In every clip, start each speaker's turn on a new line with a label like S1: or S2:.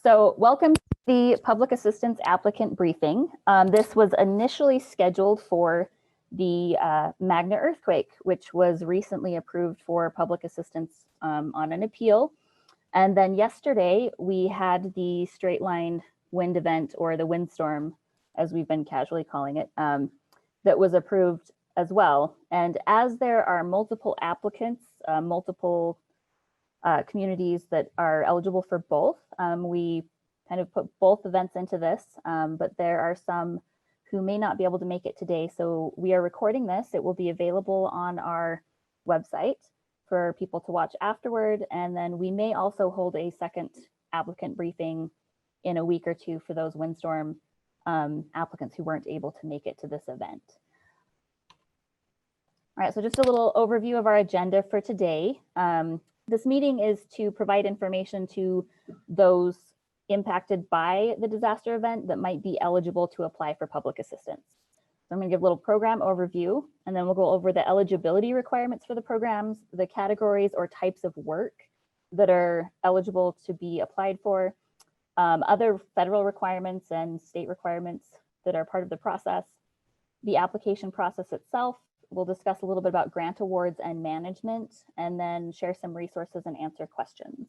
S1: So welcome to the Public Assistance Applicant Briefing. This was initially scheduled for the Magna earthquake, which was recently approved for public assistance on an appeal. And then yesterday we had the straight line wind event, or the windstorm, as we've been casually calling it, that was approved as well. And as there are multiple applicants, multiple communities that are eligible for both, we kind of put both events into this, but there are some who may not be able to make it today. So we are recording this. It will be available on our website for people to watch afterward. And then we may also hold a second applicant briefing in a week or two for those windstorm applicants who weren't able to make it to this event. All right, so just a little overview of our agenda for today. This meeting is to provide information to those impacted by the disaster event that might be eligible to apply for public assistance. So I'm going to give a little program overview, and then we'll go over the eligibility requirements for the programs, the categories or types of work that are eligible to be applied for, other federal requirements and state requirements that are part of the process, the application process itself. We'll discuss a little bit about grant awards and management, and then share some resources and answer questions.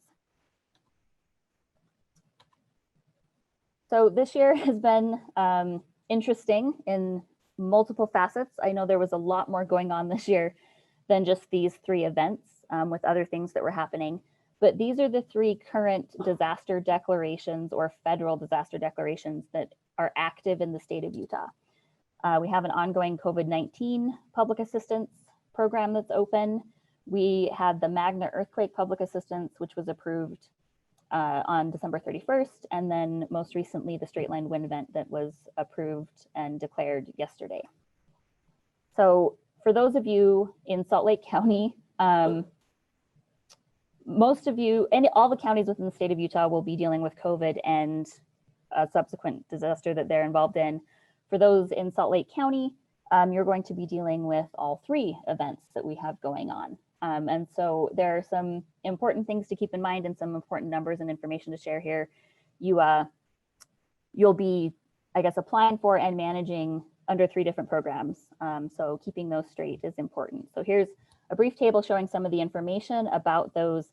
S1: So this year has been interesting in multiple facets. I know there was a lot more going on this year than just these three events with other things that were happening. But these are the three current disaster declarations or federal disaster declarations that are active in the state of Utah. We have an ongoing COVID-19 public assistance program that's open. We had the Magna earthquake public assistance, which was approved on December 31st. And then most recently, the straight line wind event that was approved and declared yesterday. So for those of you in Salt Lake County, most of you, and all the counties within the state of Utah will be dealing with COVID and a subsequent disaster that they're involved in. For those in Salt Lake County, you're going to be dealing with all three events that we have going on. And so there are some important things to keep in mind and some important numbers and information to share here. You'll be, I guess, applying for and managing under three different programs. So keeping those straight is important. So here's a brief table showing some of the information about those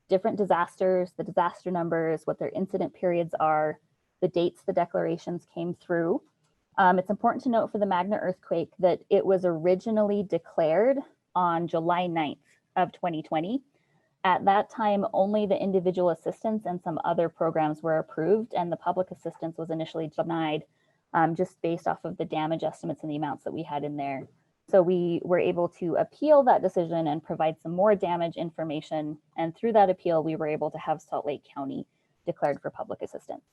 S1: different disasters, the disaster numbers, what their incident periods are, the dates the declarations came through. It's important to note for the Magna earthquake that it was originally declared on July 9th of 2020. At that time, only the individual assistance and some other programs were approved, and the public assistance was initially denied just based off of the damage estimates and the amounts that we had in there. So we were able to appeal that decision and provide some more damage information. And through that appeal, we were able to have Salt Lake County declared for public assistance.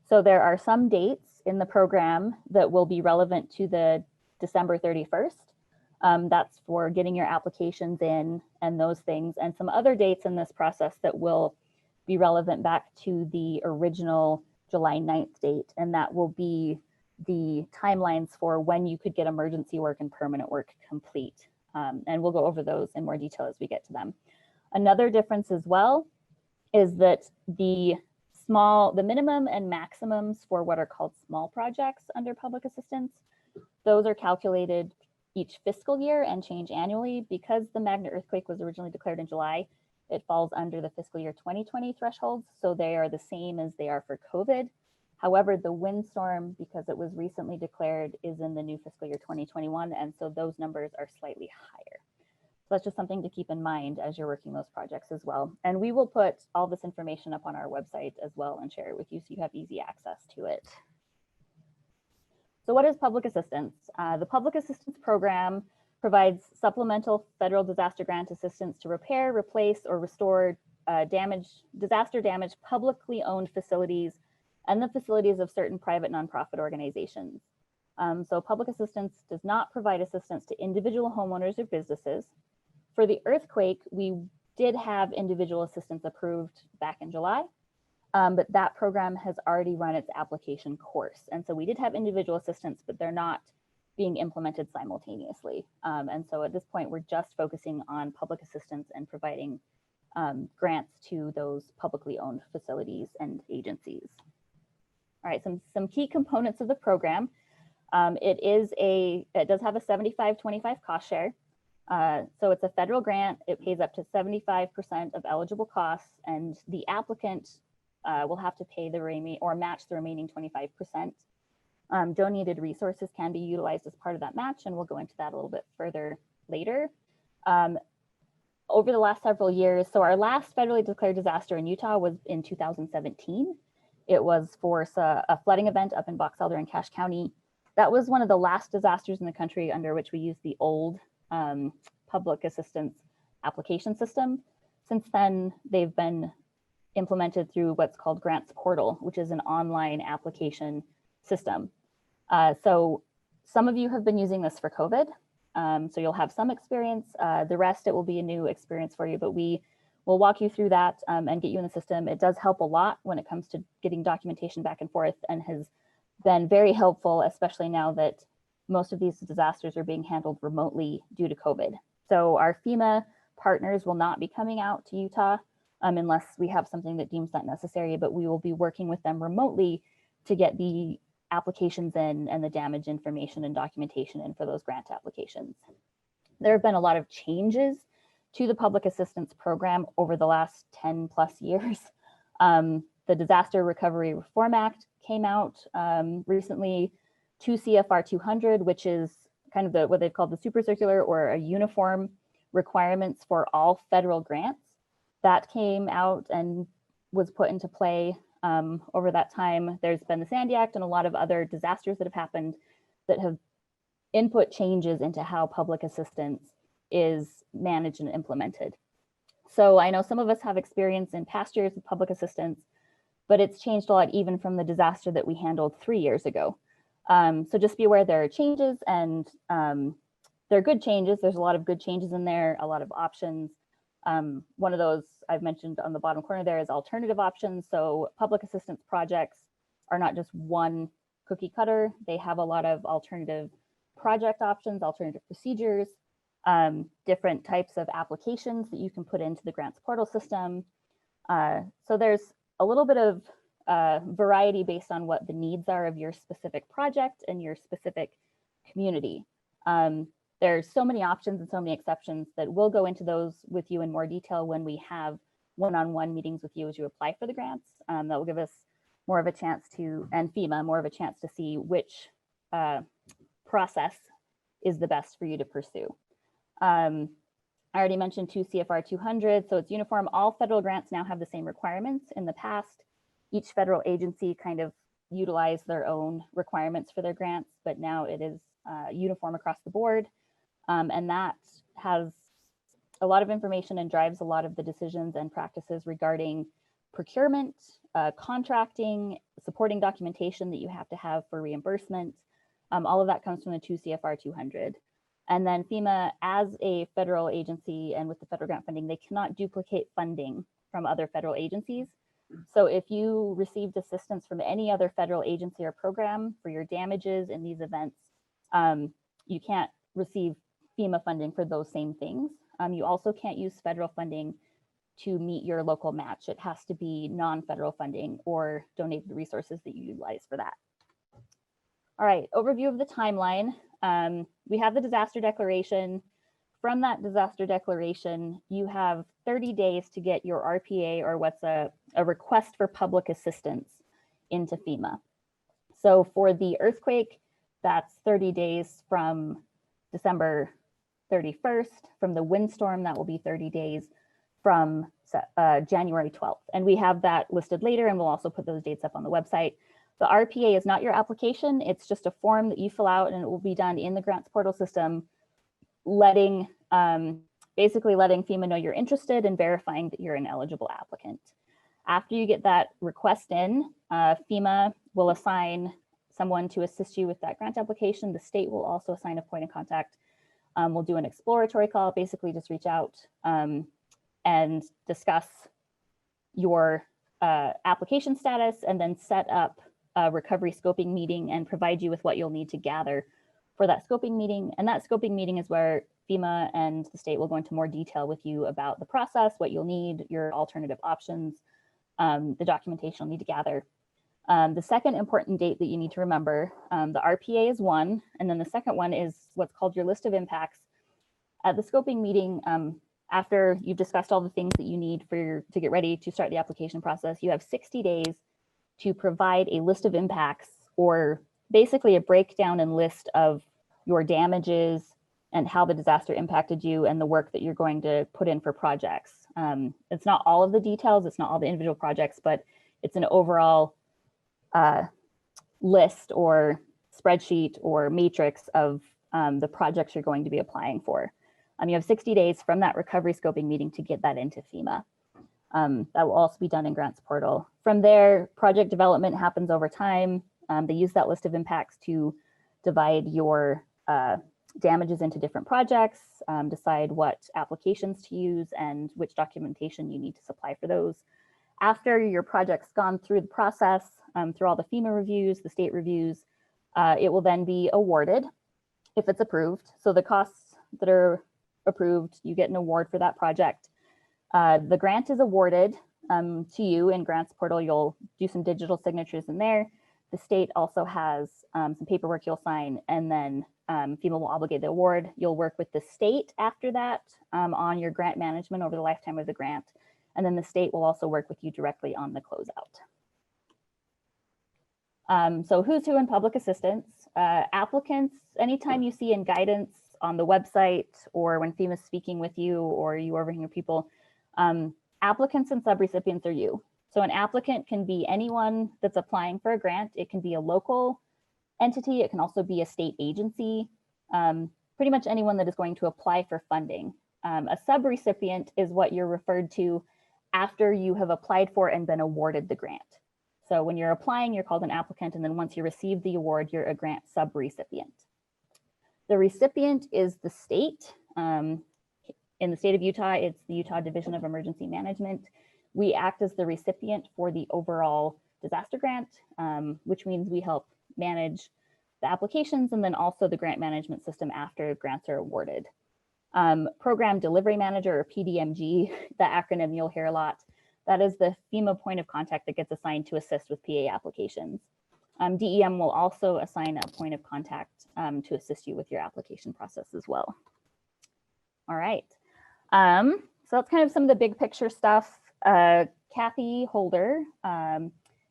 S1: So there are some dates in the program that will be relevant to the December 31st. That's for getting your applications in and those things, and some other dates in this process that will be relevant back to the original July 9th date. And that will be the timelines for when you could get emergency work and permanent work complete. And we'll go over those in more detail as we get to them. Another difference as well is that the minimum and maximums for what are called small projects under public assistance, those are calculated each fiscal year and change annually. Because the Magna earthquake was originally declared in July, it falls under the fiscal year 2020 thresholds. So they are the same as they are for COVID. However, the windstorm, because it was recently declared, is in the new fiscal year 2021. And so those numbers are slightly higher. So that's just something to keep in mind as you're working those projects as well. And we will put all this information up on our website as well and share it with you so you have easy access to it. So what is public assistance? The public assistance program provides supplemental federal disaster grant assistance to repair, replace, or restore disaster damaged publicly owned facilities and the facilities of certain private nonprofit organizations. So public assistance does not provide assistance to individual homeowners or businesses. For the earthquake, we did have individual assistance approved back in July, but that program has already run its application course. And so we did have individual assistance, but they're not being implemented simultaneously. And so at this point, we're just focusing on public assistance and providing grants to those publicly owned facilities and agencies. All right, some key components of the program. It does have a 75-25 cost share. So it's a federal grant. It pays up to 75% of eligible costs, and the applicant will have to pay the remaining or match the remaining 25%. Donated resources can be utilized as part of that match, and we'll go into that a little bit further later. Over the last several years, so our last federally declared disaster in Utah was in 2017. It was for a flooding event up in Box Elder and Cache County. That was one of the last disasters in the country under which we used the old public assistance application system. Since then, they've been implemented through what's called Grants Portal, which is an online application system. So some of you have been using this for COVID, so you'll have some experience. The rest, it will be a new experience for you, but we will walk you through that and get you in the system. It does help a lot when it comes to getting documentation back and forth, and has been very helpful, especially now that most of these disasters are being handled remotely due to COVID. So our FEMA partners will not be coming out to Utah unless we have something that deems that necessary, but we will be working with them remotely to get the applications in and the damage information and documentation in for those grant applications. There have been a lot of changes to the public assistance program over the last 10 plus years. The Disaster Recovery Reform Act came out recently, 2 CFR 200, which is kind of what they've called the super circular or a uniform requirements for all federal grants. That came out and was put into play over that time. There's been the Sandy Act and a lot of other disasters that have happened that have input changes into how public assistance is managed and implemented. So I know some of us have experience in past years of public assistance, but it's changed a lot even from the disaster that we handled 3 years ago. So just be aware there are changes, and they're good changes. There's a lot of good changes in there, a lot of options. One of those I've mentioned on the bottom corner there is alternative options. So public assistance projects are not just one cookie cutter. They have a lot of alternative project options, alternative procedures, different types of applications that you can put into the grants portal system. So there's a little bit of variety based on what the needs are of your specific project and your specific community. There's so many options and so many exceptions that we'll go into those with you in more detail when we have one-on-one meetings with you as you apply for the grants. That will give us more of a chance to, and FEMA, more of a chance to see which process is the best for you to pursue. I already mentioned 2 CFR 200, so it's uniform. All federal grants now have the same requirements. In the past, each federal agency kind of utilized their own requirements for their grants, but now it is uniform across the board. And that has a lot of information and drives a lot of the decisions and practices regarding procurement, contracting, supporting documentation that you have to have for reimbursement. All of that comes from the 2 CFR 200. And then FEMA, as a federal agency and with the federal grant funding, they cannot duplicate funding from other federal agencies. So if you received assistance from any other federal agency or program for your damages in these events, you can't receive FEMA funding for those same things. You also can't use federal funding to meet your local match. It has to be non-federal funding or donated resources that you utilize for that. All right, overview of the timeline. We have the disaster declaration. From that disaster declaration, you have 30 days to get your RPA, or what's a request for public assistance, into FEMA. So for the earthquake, that's 30 days from December 31st. From the windstorm, that will be 30 days from January 12th. And we have that listed later, and we'll also put those dates up on the website. The RPA is not your application. It's just a form that you fill out, and it will be done in the grants portal system, basically letting FEMA know you're interested and verifying that you're an eligible applicant. After you get that request in, FEMA will assign someone to assist you with that grant application. The state will also assign a point of contact. We'll do an exploratory call, basically just reach out and discuss your application status, and then set up a recovery scoping meeting and provide you with what you'll need to gather for that scoping meeting. And that scoping meeting is where FEMA and the state will go into more detail with you about the process, what you'll need, your alternative options, the documentation you'll need to gather. The second important date that you need to remember, the RPA is one, and then the second one is what's called your list of impacts. At the scoping meeting, after you've discussed all the things that you need to get ready to start the application process, you have 60 days to provide a list of impacts, or basically a breakdown and list of your damages and how the disaster impacted you and the work that you're going to put in for projects. It's not all of the details, it's not all the individual projects, but it's an overall list or spreadsheet or matrix of the projects you're going to be applying for. You have 60 days from that recovery scoping meeting to get that into FEMA. That will also be done in Grants Portal. From there, project development happens over time. They use that list of impacts to divide your damages into different projects, decide what applications to use and which documentation you need to supply for those. After your project's gone through the process, through all the FEMA reviews, the state reviews, it will then be awarded if it's approved. So the costs that are approved, you get an award for that project. The grant is awarded to you in Grants Portal. You'll do some digital signatures in there. The state also has some paperwork you'll sign, and then FEMA will obligate the award. You'll work with the state after that on your grant management over the lifetime of the grant. And then the state will also work with you directly on the closeout. So who's who in public assistance? Applicants, anytime you see in guidance on the website or when FEMA's speaking with you or you overhearing your people, applicants and subrecipients are you. So an applicant can be anyone that's applying for a grant. It can be a local entity. It can also be a state agency, pretty much anyone that is going to apply for funding. A subrecipient is what you're referred to after you have applied for and been awarded the grant. So when you're applying, you're called an applicant, and then once you receive the award, you're a grant subrecipient. The recipient is the state. In the state of Utah, it's the Utah Division of Emergency Management. We act as the recipient for the overall disaster grant, which means we help manage the applications and then also the grant management system after grants are awarded. Program Delivery Manager, or PDMG, the acronym you'll hear a lot, that is the FEMA point of contact that gets assigned to assist with PA applications. DEM will also assign a point of contact to assist you with your application process as well. All right, so that's kind of some of the big picture stuff. Kathy Holder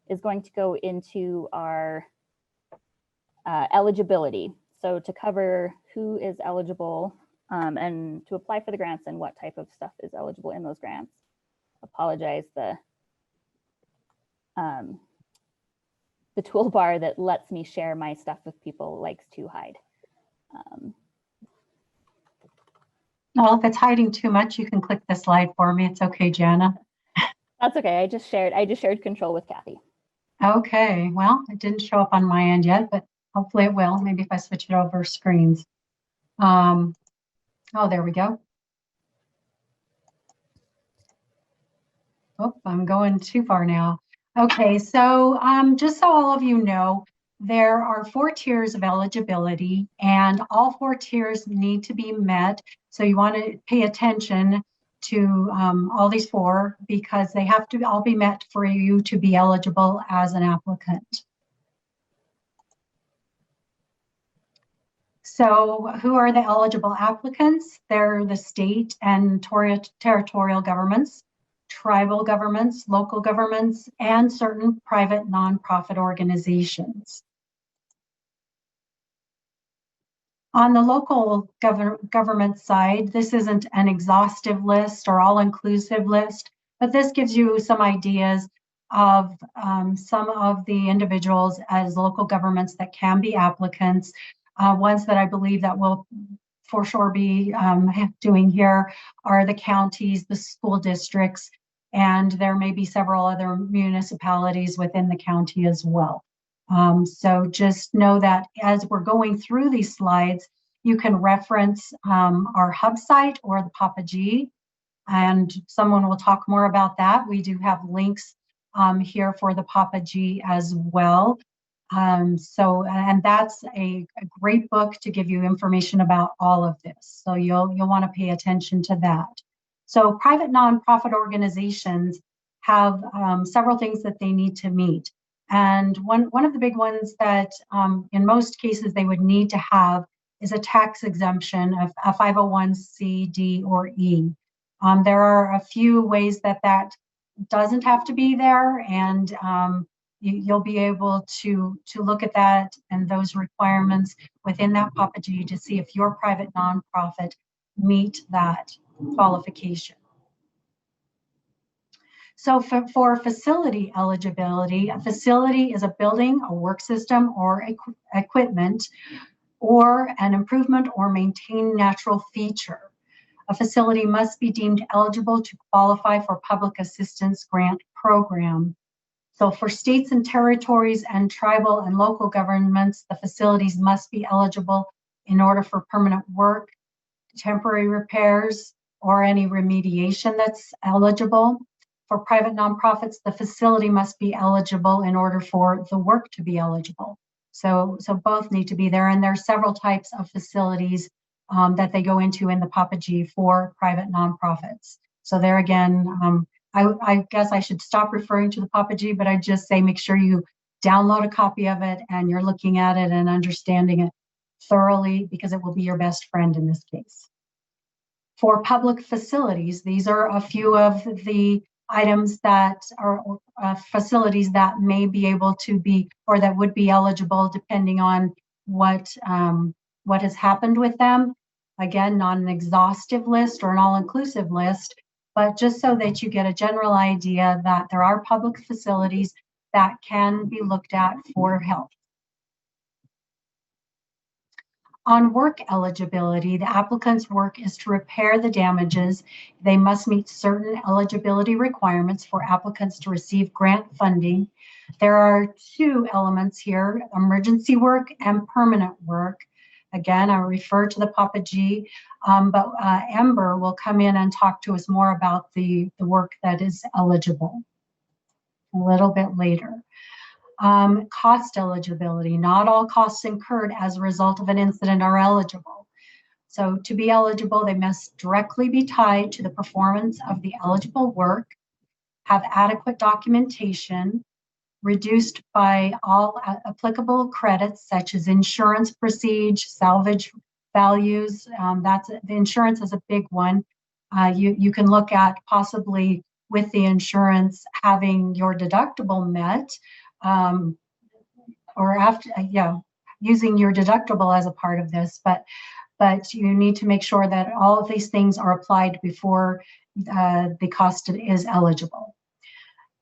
S1: is going to go into our eligibility. So to cover who is eligible and to apply for the grants and what type of stuff is eligible in those grants. Apologize, the toolbar that lets me share my stuff with people likes to hide.
S2: Well, if it's hiding too much, you can click the slide for me. It's okay, Jana.
S1: That's okay. I just shared control with Kathy.
S2: Okay. Well, it didn't show up on my end yet, but hopefully it will. Maybe if I switch it over screens. Oh, there we go. Oh, I'm going too far now. Okay, so just so all of you know, there are 4 tiers of eligibility, and all 4 tiers need to be met. So you want to pay attention to all these 4 because they have to all be met for you to be eligible as an applicant. So who are the eligible applicants? They're the state and territorial governments, tribal governments, local governments, and certain private nonprofit organizations. On the local government side, this isn't an exhaustive list or all-inclusive list, but this gives you some ideas of some of the individuals as local governments that can be applicants. Ones that I believe that will for sure be doing here are the counties, the school districts, and there may be several other municipalities within the county as well. So just know that as we're going through these slides, you can reference our hub site or the Papa G, and someone will talk more about that. We do have links here for the Papa G as well. And that's a great book to give you information about all of this. So you'll want to pay attention to that. So private nonprofit organizations have several things that they need to meet. And one of the big ones that in most cases they would need to have is a tax exemption of a 501c, D, or E. There are a few ways that doesn't have to be there, and you'll be able to look at that and those requirements within that POPAG to see if your private nonprofit meet that qualification. So for facility eligibility, a facility is a building, a work system, or equipment, or an improvement or maintained natural feature. A facility must be deemed eligible to qualify for public assistance grant program. So for states and territories and tribal and local governments, the facilities must be eligible in order for permanent work, temporary repairs, or any remediation that's eligible. For private nonprofits, the facility must be eligible in order for the work to be eligible. So both need to be there, and there are several types of facilities that they go into in the POPAG for private nonprofits. So there again, I guess I should stop referring to the POPAG, but I just say make sure you download a copy of it and you're looking at it and understanding it thoroughly, because it will be your best friend in this case. For public facilities, these are a few of the items that are facilities that may be able to be, or that would be eligible depending on what has happened with them. Again, not an exhaustive list or an all-inclusive list, but just so that you get a general idea that there are public facilities that can be looked at for help. On work eligibility, the applicant's work is to repair the damages. They must meet certain eligibility requirements for applicants to receive grant funding. There are two elements here, emergency work and permanent work. Again, I refer to the POPAG, but Ember will come in and talk to us more about the work that is eligible a little bit later. Cost eligibility, not all costs incurred as a result of an incident are eligible. So to be eligible, they must directly be tied to the performance of the eligible work, have adequate documentation, reduced by all applicable credits such as insurance procedure, salvage values. The insurance is a big one. You can look at possibly with the insurance having your deductible met, or after, using your deductible as a part of this, but you need to make sure that all of these things are applied before the cost is eligible.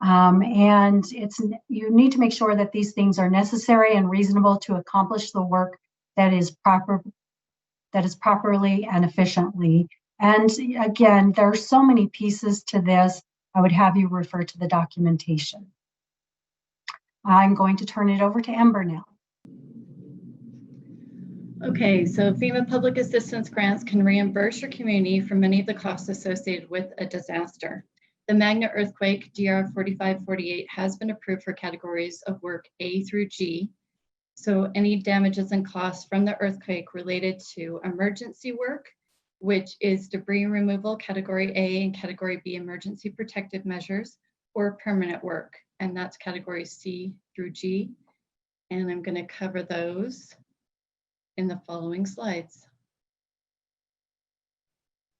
S2: And you need to make sure that these things are necessary and reasonable to accomplish the work that is properly and efficiently. And again, there are so many pieces to this. I would have you refer to the documentation. I'm going to turn it over to Ember now.
S3: Okay, so FEMA public assistance grants can reimburse your community for many of the costs associated with a disaster. The Magna earthquake, DR 4548, has been approved for categories of work A through G. So any damages and costs from the earthquake related to emergency work, which is debris removal, category A, and category B, emergency protective measures, or permanent work, and that's category C through G. And I'm going to cover those in the following slides.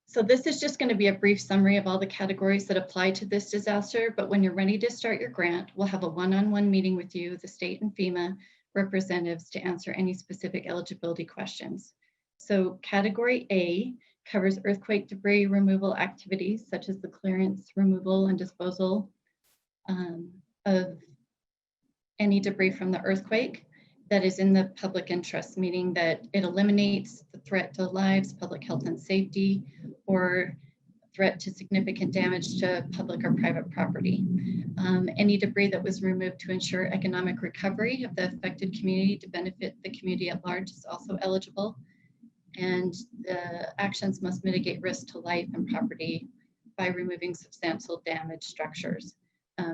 S3: So this is just going to be a brief summary of all the categories that apply to this disaster, but when you're ready to start your grant, we'll have a one-on-one meeting with you, the state and FEMA representatives, to answer any specific eligibility questions. So category A covers earthquake debris removal activities, such as the clearance, removal, and disposal of any debris from the earthquake that is in the public interest, meaning that it eliminates the threat to lives, public health and safety, or threat to significant damage to public or private property. Any debris that was removed to ensure economic recovery of the affected community to benefit the community at large is also eligible. And the actions must mitigate risk to life and property by removing substantial damaged structures.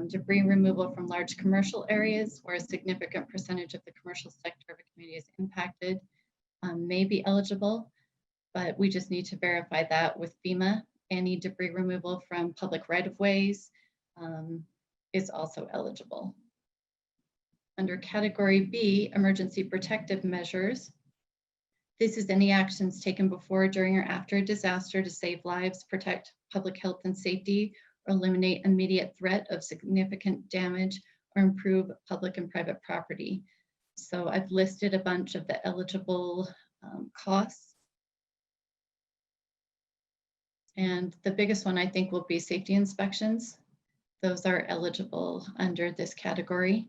S3: Debris removal from large commercial areas where a significant percentage of the commercial sector of a community is impacted may be eligible, but we just need to verify that with FEMA. Any debris removal from public right-of-ways is also eligible. Under category B, emergency protective measures, this is any actions taken before, during, or after a disaster to save lives, protect public health and safety, or eliminate immediate threat of significant damage, or improve public and private property. So I've listed a bunch of the eligible costs. And the biggest one I think will be safety inspections. Those are eligible under this category.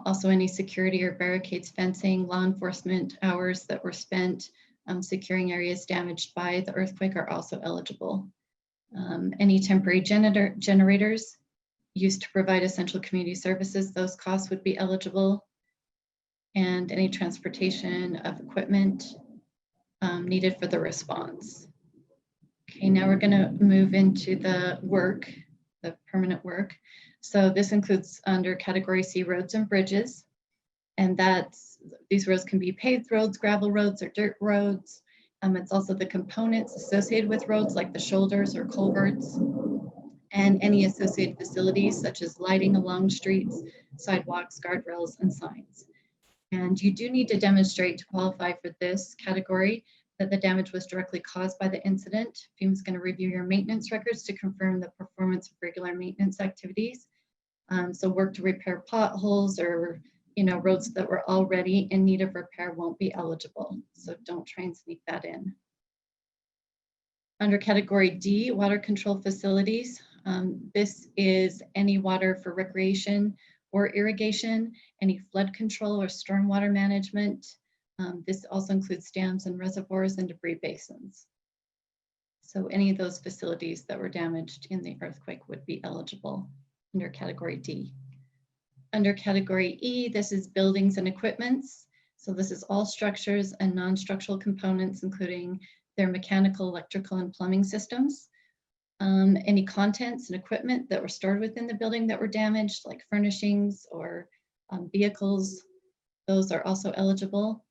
S3: Also any security or barricades, fencing, law enforcement hours that were spent securing areas damaged by the earthquake are also eligible. Any temporary generators used to provide essential community services, those costs would be eligible. And any transportation of equipment needed for the response. Okay, now we're going to move into the work, the permanent work. So this includes under category C, roads and bridges. And these roads can be paved roads, gravel roads, or dirt roads. It's also the components associated with roads like the shoulders or culverts, and any associated facilities such as lighting along streets, sidewalks, guardrails, and signs. And you do need to demonstrate to qualify for this category that the damage was directly caused by the incident. FEMA is going to review your maintenance records to confirm the performance of regular maintenance activities. So work to repair potholes or roads that were already in need of repair won't be eligible. So don't try and sneak that in. Under category D, water control facilities. This is any water for recreation or irrigation, any flood control or stormwater management. This also includes dams and reservoirs and debris basins. So any of those facilities that were damaged in the earthquake would be eligible under category D. Under category E, this is buildings and equipments. So this is all structures and non-structural components, including their mechanical, electrical, and plumbing systems. Any contents and equipment that were stored within the building that were damaged, like furnishings or vehicles, those are also eligible.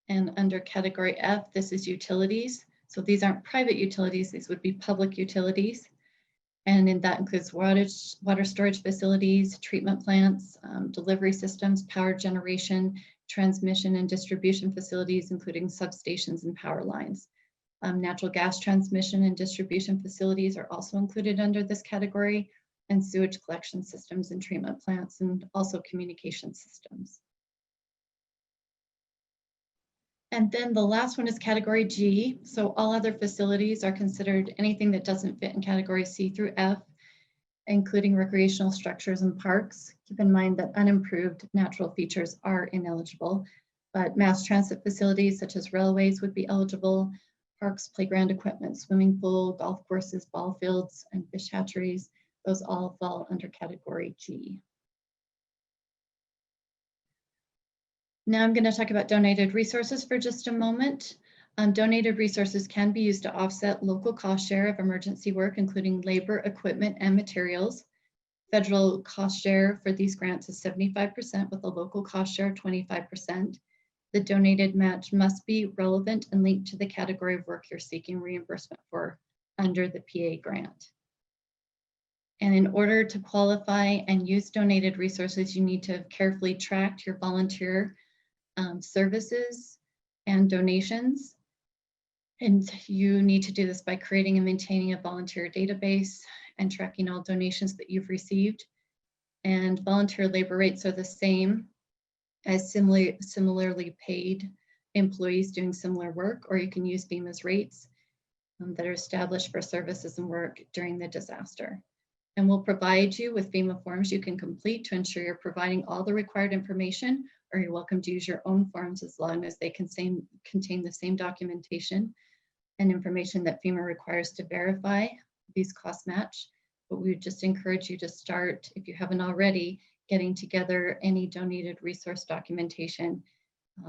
S3: And under category F, this is utilities. So these aren't private utilities, these would be public utilities. And that includes water storage facilities, treatment plants, delivery systems, power generation, transmission and distribution facilities, including substations and power lines. Natural gas transmission and distribution facilities are also included under this category, and sewage collection systems and treatment plants, and also communication systems. And then the last one is category G. So all other facilities are considered anything that doesn't fit in category C through F, including recreational structures and parks. Keep in mind that unimproved natural features are ineligible, but mass transit facilities such as railways would be eligible, parks, playground equipment, swimming pool, golf courses, ball fields, and fish hatcheries. Those all fall under category G. Now I'm going to talk about donated resources for just a moment. Donated resources can be used to offset local cost share of emergency work, including labor, equipment, and materials. Federal cost share for these grants is 75% with a local cost share of 25%. The donated match must be relevant and linked to the category of work you're seeking reimbursement for under the PA grant. And in order to qualify and use donated resources, you need to have carefully tracked your volunteer services and donations. And you need to do this by creating and maintaining a volunteer database and tracking all donations that you've received. And volunteer labor rates are the same as similarly paid employees doing similar work, or you can use FEMA's rates that are established for services and work during the disaster. And we'll provide you with FEMA forms you can complete to ensure you're providing all the required information, or you're welcome to use your own forms as long as they contain the same documentation and information that FEMA requires to verify these cost match. But we would just encourage you to start, if you haven't already, getting together any donated resource documentation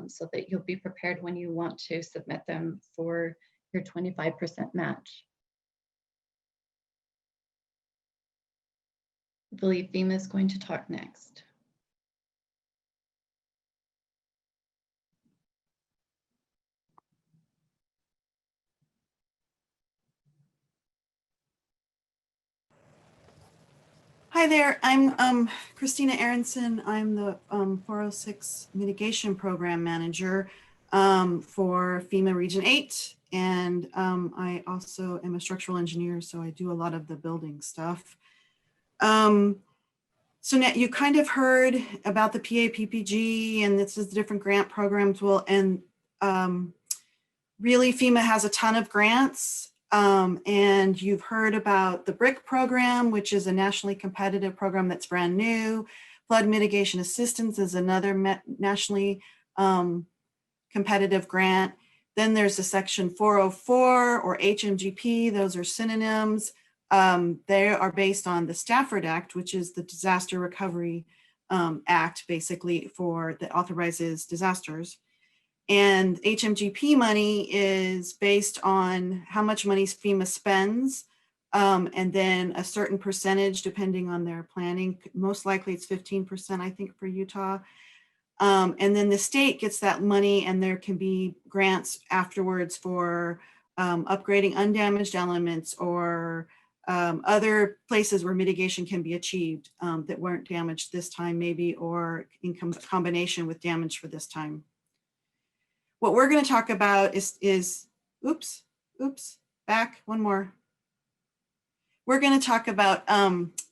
S3: so that you'll be prepared when you want to submit them for your 25% match. I believe FEMA is going to talk next.
S4: Hi there, I'm Christina Aronson. I'm the 406 Mitigation Program Manager for FEMA Region 8. And I also am a structural engineer, so I do a lot of the building stuff. So now you kind of heard about the PAPPG, and this is the different grant programs. Well, and really FEMA has a ton of grants. And you've heard about the BRIC program, which is a nationally competitive program that's brand new. Flood mitigation assistance is another nationally competitive grant. Then there's the Section 404 or HMGP, those are synonyms. They are based on the Stafford Act, which is the Disaster Recovery Act, basically, that authorizes disasters. And HMGP money is based on how much money FEMA spends, and then a certain percentage depending on their planning. Most likely it's 15%, I think, for Utah. And then the state gets that money, and there can be grants afterwards for upgrading undamaged elements or other places where mitigation can be achieved that weren't damaged this time, maybe, or in combination with damage for this time. What we're going to talk about is back one more. We're going to talk about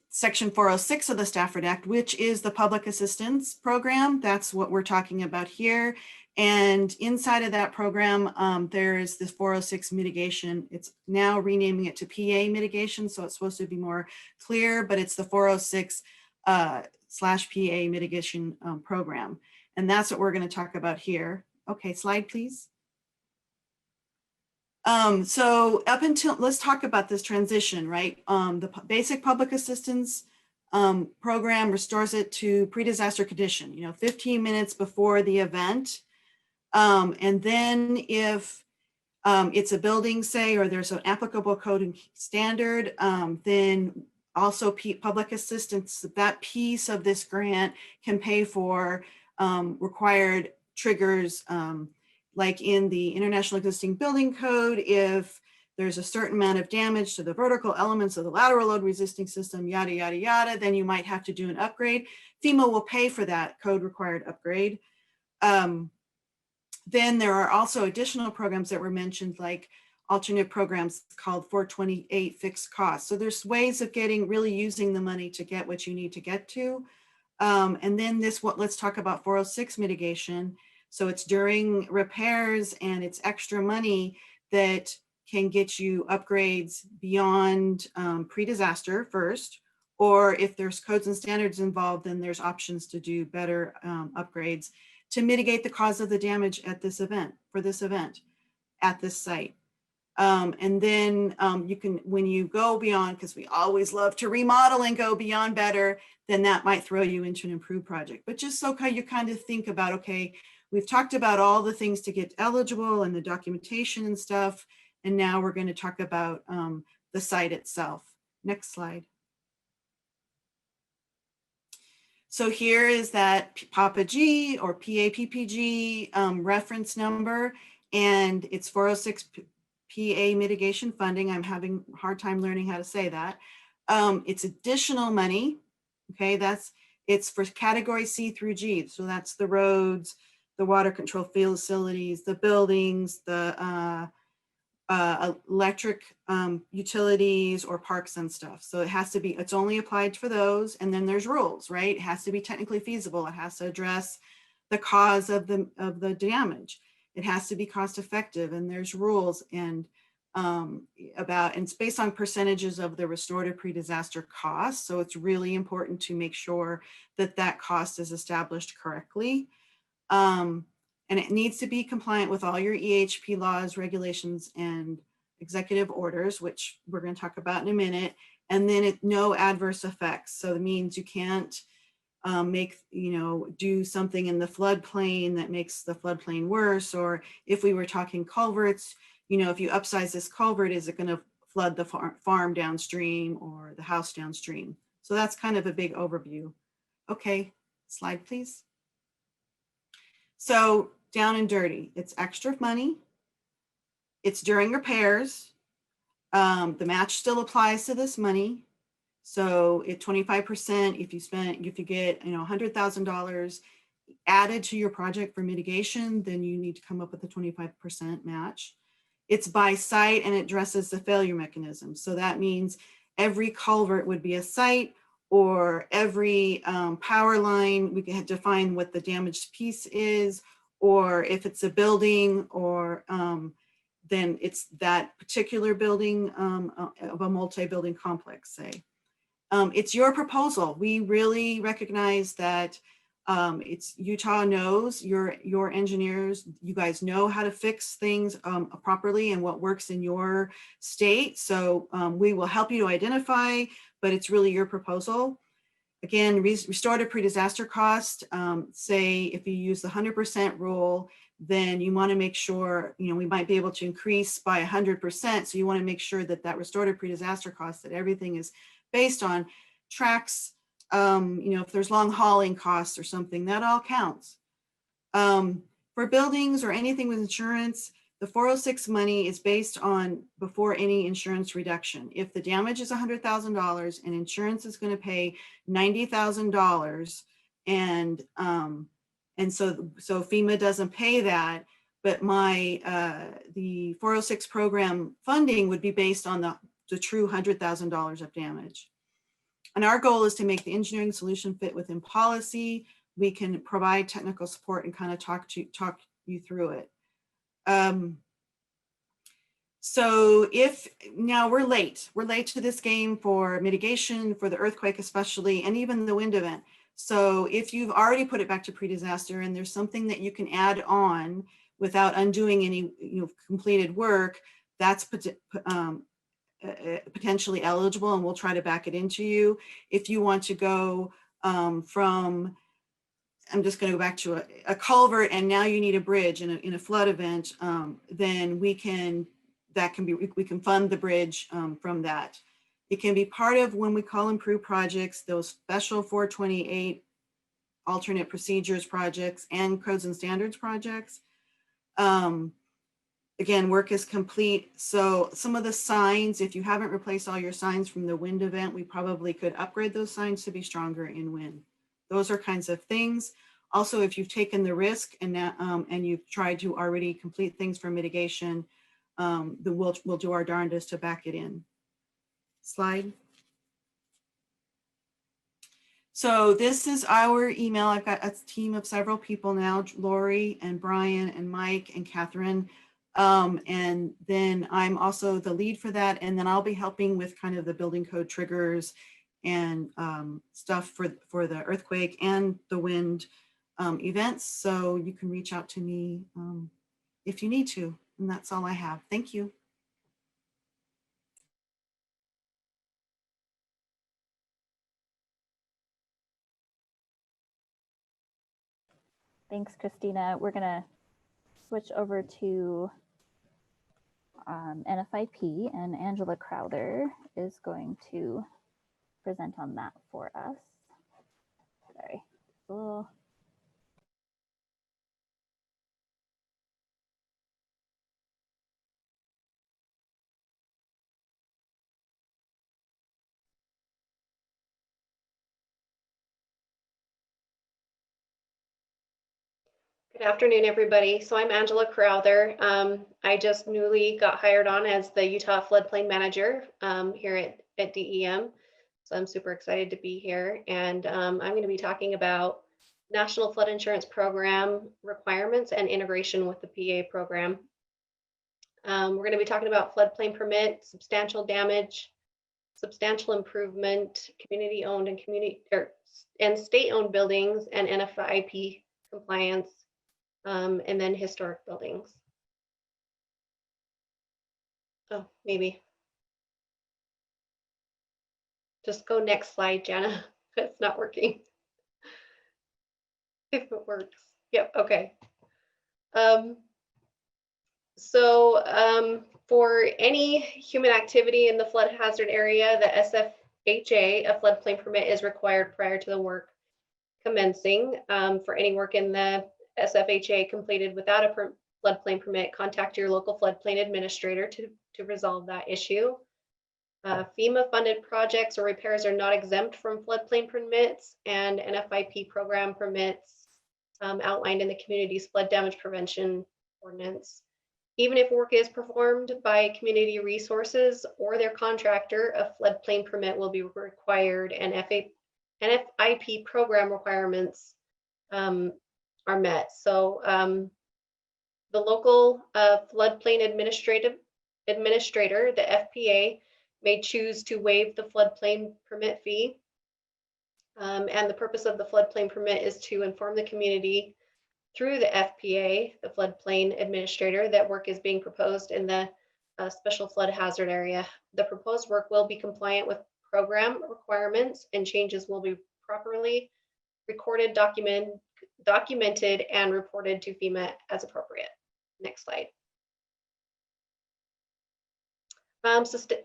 S4: Section 406 of the Stafford Act, which is the public assistance program. That's what we're talking about here. And inside of that program, there is this 406 mitigation. It's now renaming it to PA mitigation, so it's supposed to be more clear, but it's the 406 / PA mitigation program. And that's what we're going to talk about here. Okay, slide, please. So up until, let's talk about this transition, right? The basic public assistance program restores it to pre-disaster condition, 15 minutes before the event. And then if it's a building, say, or there's an applicable code and standard, then also public assistance, that piece of this grant can pay for required triggers, like in the International Existing Building Code, if there's a certain amount of damage to the vertical elements of the lateral load resisting system, yada, yada, yada, then you might have to do an upgrade. FEMA will pay for that code required upgrade. Then there are also additional programs that were mentioned, like alternate programs called 428 fixed costs. So there's ways of really using the money to get what you need to get to. And then let's talk about 406 mitigation. So it's during repairs, and it's extra money that can get you upgrades beyond pre-disaster first, or if there's codes and standards involved, then there's options to do better upgrades to mitigate the cause of the damage at this event, at this site. And then you can, when you go beyond, because we always love to remodel and go beyond better, then that might throw you into an improved project. But just so you kind of think about, okay, we've talked about all the things to get eligible and the documentation and stuff. And now we're going to talk about the site itself. Next slide. So here is that PAPPG or PAPPG reference number, and it's 406 PA mitigation funding. I'm having a hard time learning how to say that. It's additional money. Okay, it's for category C through G. So that's the roads, the water control facilities, the buildings, the electric utilities or parks and stuff. So it has to be, it's only applied for those. And then there's rules, right? It has to be technically feasible. It has to address the cause of the damage. It has to be cost effective, and there's rules and and it's based on percentages of the restorative pre-disaster costs. So it's really important to make sure that that cost is established correctly. And it needs to be compliant with all your EHP laws, regulations, and executive orders, which we're going to talk about in a minute. And then no adverse effects. So it means you can't do something in the floodplain that makes the floodplain worse. Or if we were talking culverts, if you upsize this culvert, is it going to flood the farm downstream or the house downstream? So that's kind of a big overview. Okay, slide please. So down and dirty, it's extra money. It's during repairs. The match still applies to this money. So at 25%, if you get, $100,000 added to your project for mitigation, then you need to come up with a 25% match. It's by site and it addresses the failure mechanism. So that means every culvert would be a site, or every power line, we can define what the damaged piece is, or if it's a building, or then it's that particular building of a multi-building complex, say. It's your proposal. We really recognize that it's Utah knows, your engineers, you guys know how to fix things properly and what works in your state. So we will help you to identify, but it's really your proposal. Again, restorative pre-disaster cost, say if you use the 100% rule, then you want to make sure, we might be able to increase by 100%. So you want to make sure that that restorative pre-disaster cost, that everything is based on tracks, if there's long hauling costs or something, that all counts. For buildings or anything with insurance, the 406 money is based on before any insurance reduction. If the damage is $100,000 and insurance is going to pay $90,000, and so FEMA doesn't pay that, but the 406 program funding would be based on the true $100,000 of damage. And our goal is to make the engineering solution fit within policy. We can provide technical support and kind of talk you through it. So if now we're late to this game for mitigation, for the earthquake especially, and even the wind event. So if you've already put it back to pre-disaster and there's something that you can add on without undoing any completed work, that's potentially eligible, and we'll try to back it into you. If you want to go from, I'm just going to go back to a culvert and now you need a bridge in a flood event, then we can fund the bridge from that. It can be part of when we call improved projects, those special 428 alternate procedures projects and codes and standards projects. Again, work is complete. So some of the signs, if you haven't replaced all your signs from the wind event, we probably could upgrade those signs to be stronger in wind. Those are kinds of things. Also, if you've taken the risk and you've tried to already complete things for mitigation, then we'll do our darndest to back it in. Slide. So this is our email. I've got a team of several people now, Lori and Brian and Mike and Catherine. And then I'm also the lead for that. And then I'll be helping with kind of the building code triggers and stuff for the earthquake and the wind events. So you can reach out to me if you need to. And that's all I have. Thank you.
S1: Thanks, Christina. We're going to switch over to NFIP, and Angela Crowther is going to present on that for us. Sorry, a little.
S5: Good afternoon, everybody. So I'm Angela Crowther. I just newly got hired on as the Utah Floodplain Manager here at DEM. So I'm super excited to be here. And I'm going to be talking about National Flood Insurance Program requirements and integration with the PA program. We're going to be talking about floodplain permit, substantial damage, substantial improvement, community-owned and state-owned buildings, and NFIP compliance. And then historic buildings. Oh, maybe. Just go next slide, Jana. It's not working. If it works. Yep, okay. For any human activity in the flood hazard area, the SFHA, a floodplain permit is required prior to the work commencing. For any work in the SFHA completed without a floodplain permit, contact your local floodplain administrator to resolve that issue. FEMA funded projects or repairs are not exempt from floodplain permits, and NFIP program permits outlined in the community's flood damage prevention ordinance. Even if work is performed by community resources or their contractor, a floodplain permit will be required, and NFIP program requirements are met. So the local floodplain administrator, the FPA, may choose to waive the floodplain permit fee. And the purpose of the floodplain permit is to inform the community through the FPA, the floodplain administrator, that work is being proposed in the special flood hazard area. The proposed work will be compliant with program requirements, and changes will be properly recorded, documented, and reported to FEMA as appropriate. Next slide.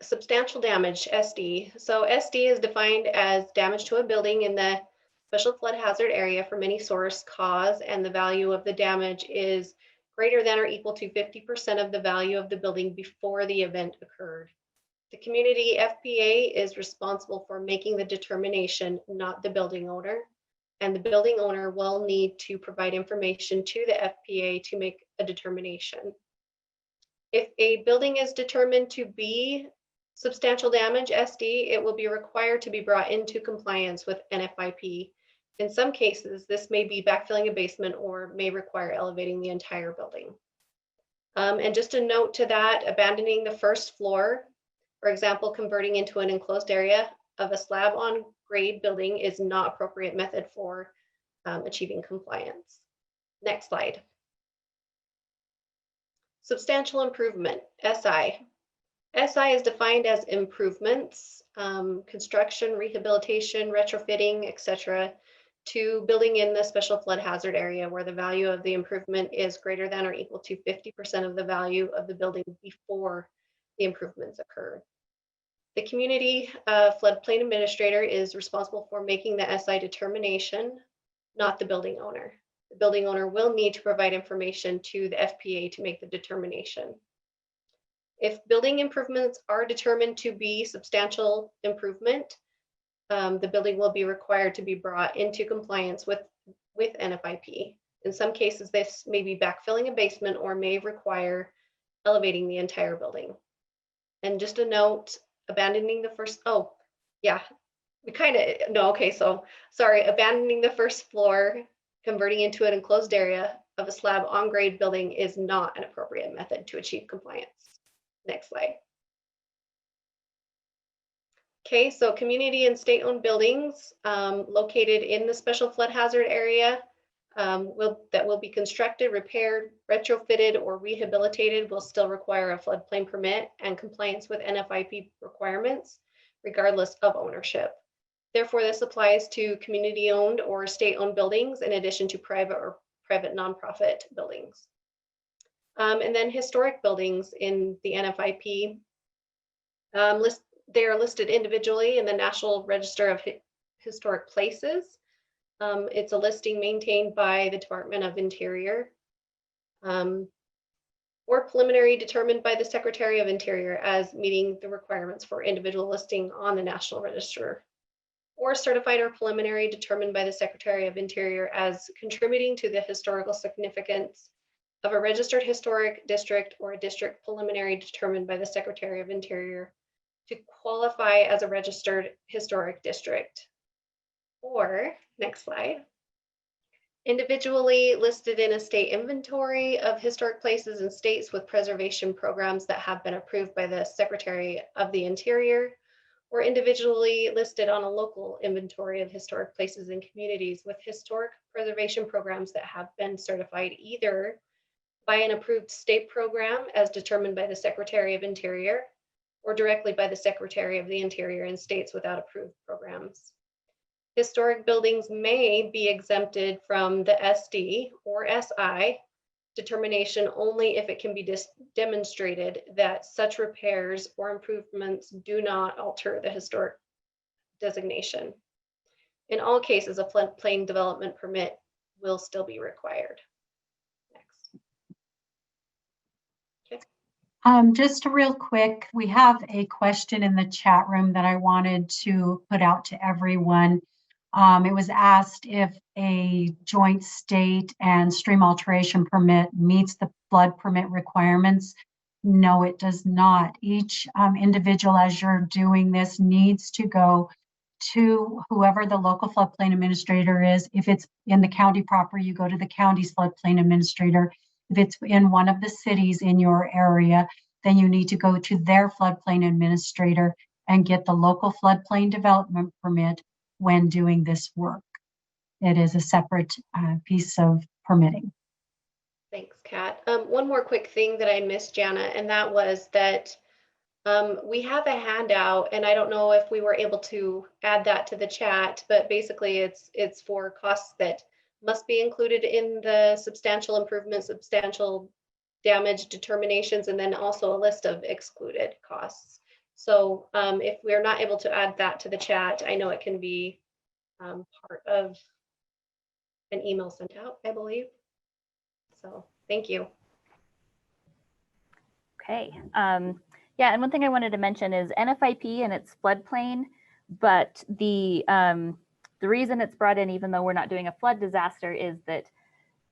S5: Substantial damage, SD. So SD is defined as damage to a building in the special flood hazard area from any source, cause, and the value of the damage is greater than or equal to 50% of the value of the building before the event occurred. The community FPA is responsible for making the determination, not the building owner, and the building owner will need to provide information to the FPA to make a determination. If a building is determined to be substantial damage, SD, it will be required to be brought into compliance with NFIP. In some cases, this may be backfilling a basement or may require elevating the entire building. And just a note to that, abandoning the first floor, for example, converting into an enclosed area of a slab on grade building, is not appropriate method for achieving compliance. Next slide. Substantial improvement, SI. SI is defined as improvements, construction, rehabilitation, retrofitting, etc., to building in the special flood hazard area where the value of the improvement is greater than or equal to 50% of the value of the building before the improvements occur. The community floodplain administrator is responsible for making the SI determination, not the building owner. The building owner will need to provide information to the FPA to make the determination. If building improvements are determined to be substantial improvement, the building will be required to be brought into compliance with NFIP. In some cases, this may be backfilling a basement or may require elevating the entire building. And just a note, abandoning the first, oh, yeah, we kind of, no, okay, so sorry, abandoning the first floor, converting into an enclosed area of a slab on grade building is not an appropriate method to achieve compliance. Next slide. Okay, so community and state-owned buildings located in the special flood hazard area that will be constructed, repaired, retrofitted, or rehabilitated will still require a floodplain permit and compliance with NFIP requirements, regardless of ownership. Therefore, this applies to community-owned or state-owned buildings in addition to private or private nonprofit buildings. And then historic buildings in the NFIP they are listed individually in the National Register of Historic Places. It's a listing maintained by the Department of Interior, or preliminary determined by the Secretary of Interior as meeting the requirements for individual listing on the National Register, or certified or preliminary determined by the Secretary of Interior as contributing to the historical significance of a registered historic district or a district preliminary determined by the Secretary of Interior to qualify as a registered historic district. Or, next slide, individually listed in a state inventory of historic places and states with preservation programs that have been approved by the Secretary of the Interior, or individually listed on a local inventory of historic places and communities with historic preservation programs that have been certified either by an approved state program as determined by the Secretary of Interior, or directly by the Secretary of the Interior in states without approved programs. Historic buildings may be exempted from the SD or SI determination only if it can be demonstrated that such repairs or improvements do not alter the historic designation. In all cases, a floodplain development permit will still be required. Next.
S2: Just real quick, we have a question in the chat room that I wanted to put out to everyone. It was asked if a joint state and stream alteration permit meets the flood permit requirements. No, it does not. Each individual, as you're doing this, needs to go to whoever the local floodplain administrator is. If it's in the county proper, you go to the county's floodplain administrator. If it's in one of the cities in your area, then you need to go to their floodplain administrator and get the local floodplain development permit when doing this work. It is a separate piece of permitting.
S5: Thanks, Kat. One more quick thing that I missed, Jana, and that was that we have a handout, and I don't know if we were able to add that to the chat, but basically it's for costs that must be included in the substantial improvement, substantial damage determinations, and then also a list of excluded costs. So if we're not able to add that to the chat, I know it can be part of an email sent out, I believe. So thank you.
S1: Okay. Yeah, and one thing I wanted to mention is NFIP and its floodplain, but the reason it's brought in, even though we're not doing a flood disaster, is that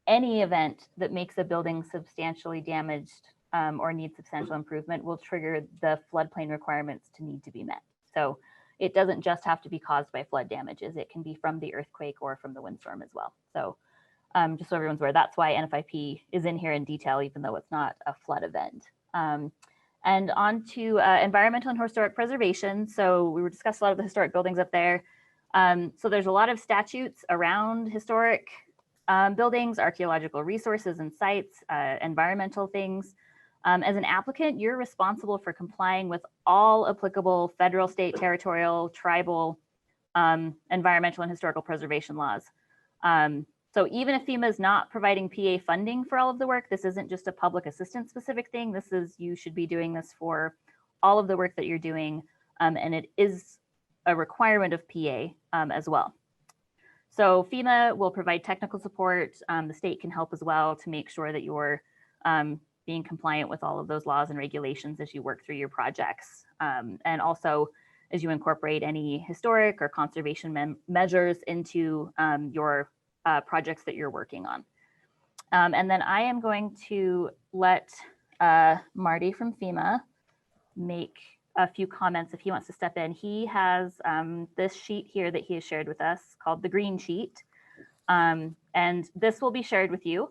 S1: any event that makes a building substantially damaged or needs substantial improvement will trigger the floodplain requirements to need to be met. So it doesn't just have to be caused by flood damages. It can be from the earthquake or from the windstorm as well. So just so everyone's aware, that's why NFIP is in here in detail, even though it's not a flood event. And on to environmental and historic preservation. So we were discussing a lot of the historic buildings up there. So there's a lot of statutes around historic buildings, archaeological resources and sites, environmental things. As an applicant, you're responsible for complying with all applicable federal, state, territorial, tribal, environmental and historical preservation laws. So even if FEMA is not providing PA funding for all of the work, this isn't just a public assistance specific thing. This is, you should be doing this for all of the work that you're doing. And it is a requirement of PA as well. So FEMA will provide technical support. The state can help as well to make sure that you're being compliant with all of those laws and regulations as you work through your projects. And also as you incorporate any historic or conservation measures into your projects that you're working on. And then I am going to let Marty from FEMA make a few comments if he wants to step in. He has this sheet here that he has shared with us called the green sheet. And this will be shared with you.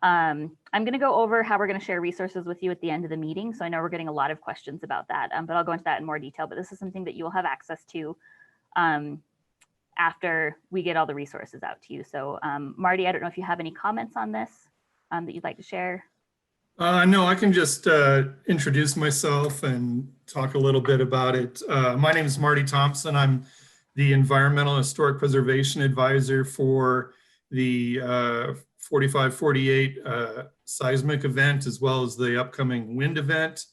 S1: I'm going to go over how we're going to share resources with you at the end of the meeting. So I know we're getting a lot of questions about that, but I'll go into that in more detail. But this is something that you will have access to after we get all the resources out to you. So Marty, I don't know if you have any comments on this that you'd like to share.
S6: No, I can just introduce myself and talk a little bit about it. My name is Marty Thompson. I'm the Environmental and Historic Preservation Advisor for the 4548 seismic event, as well as the upcoming wind event.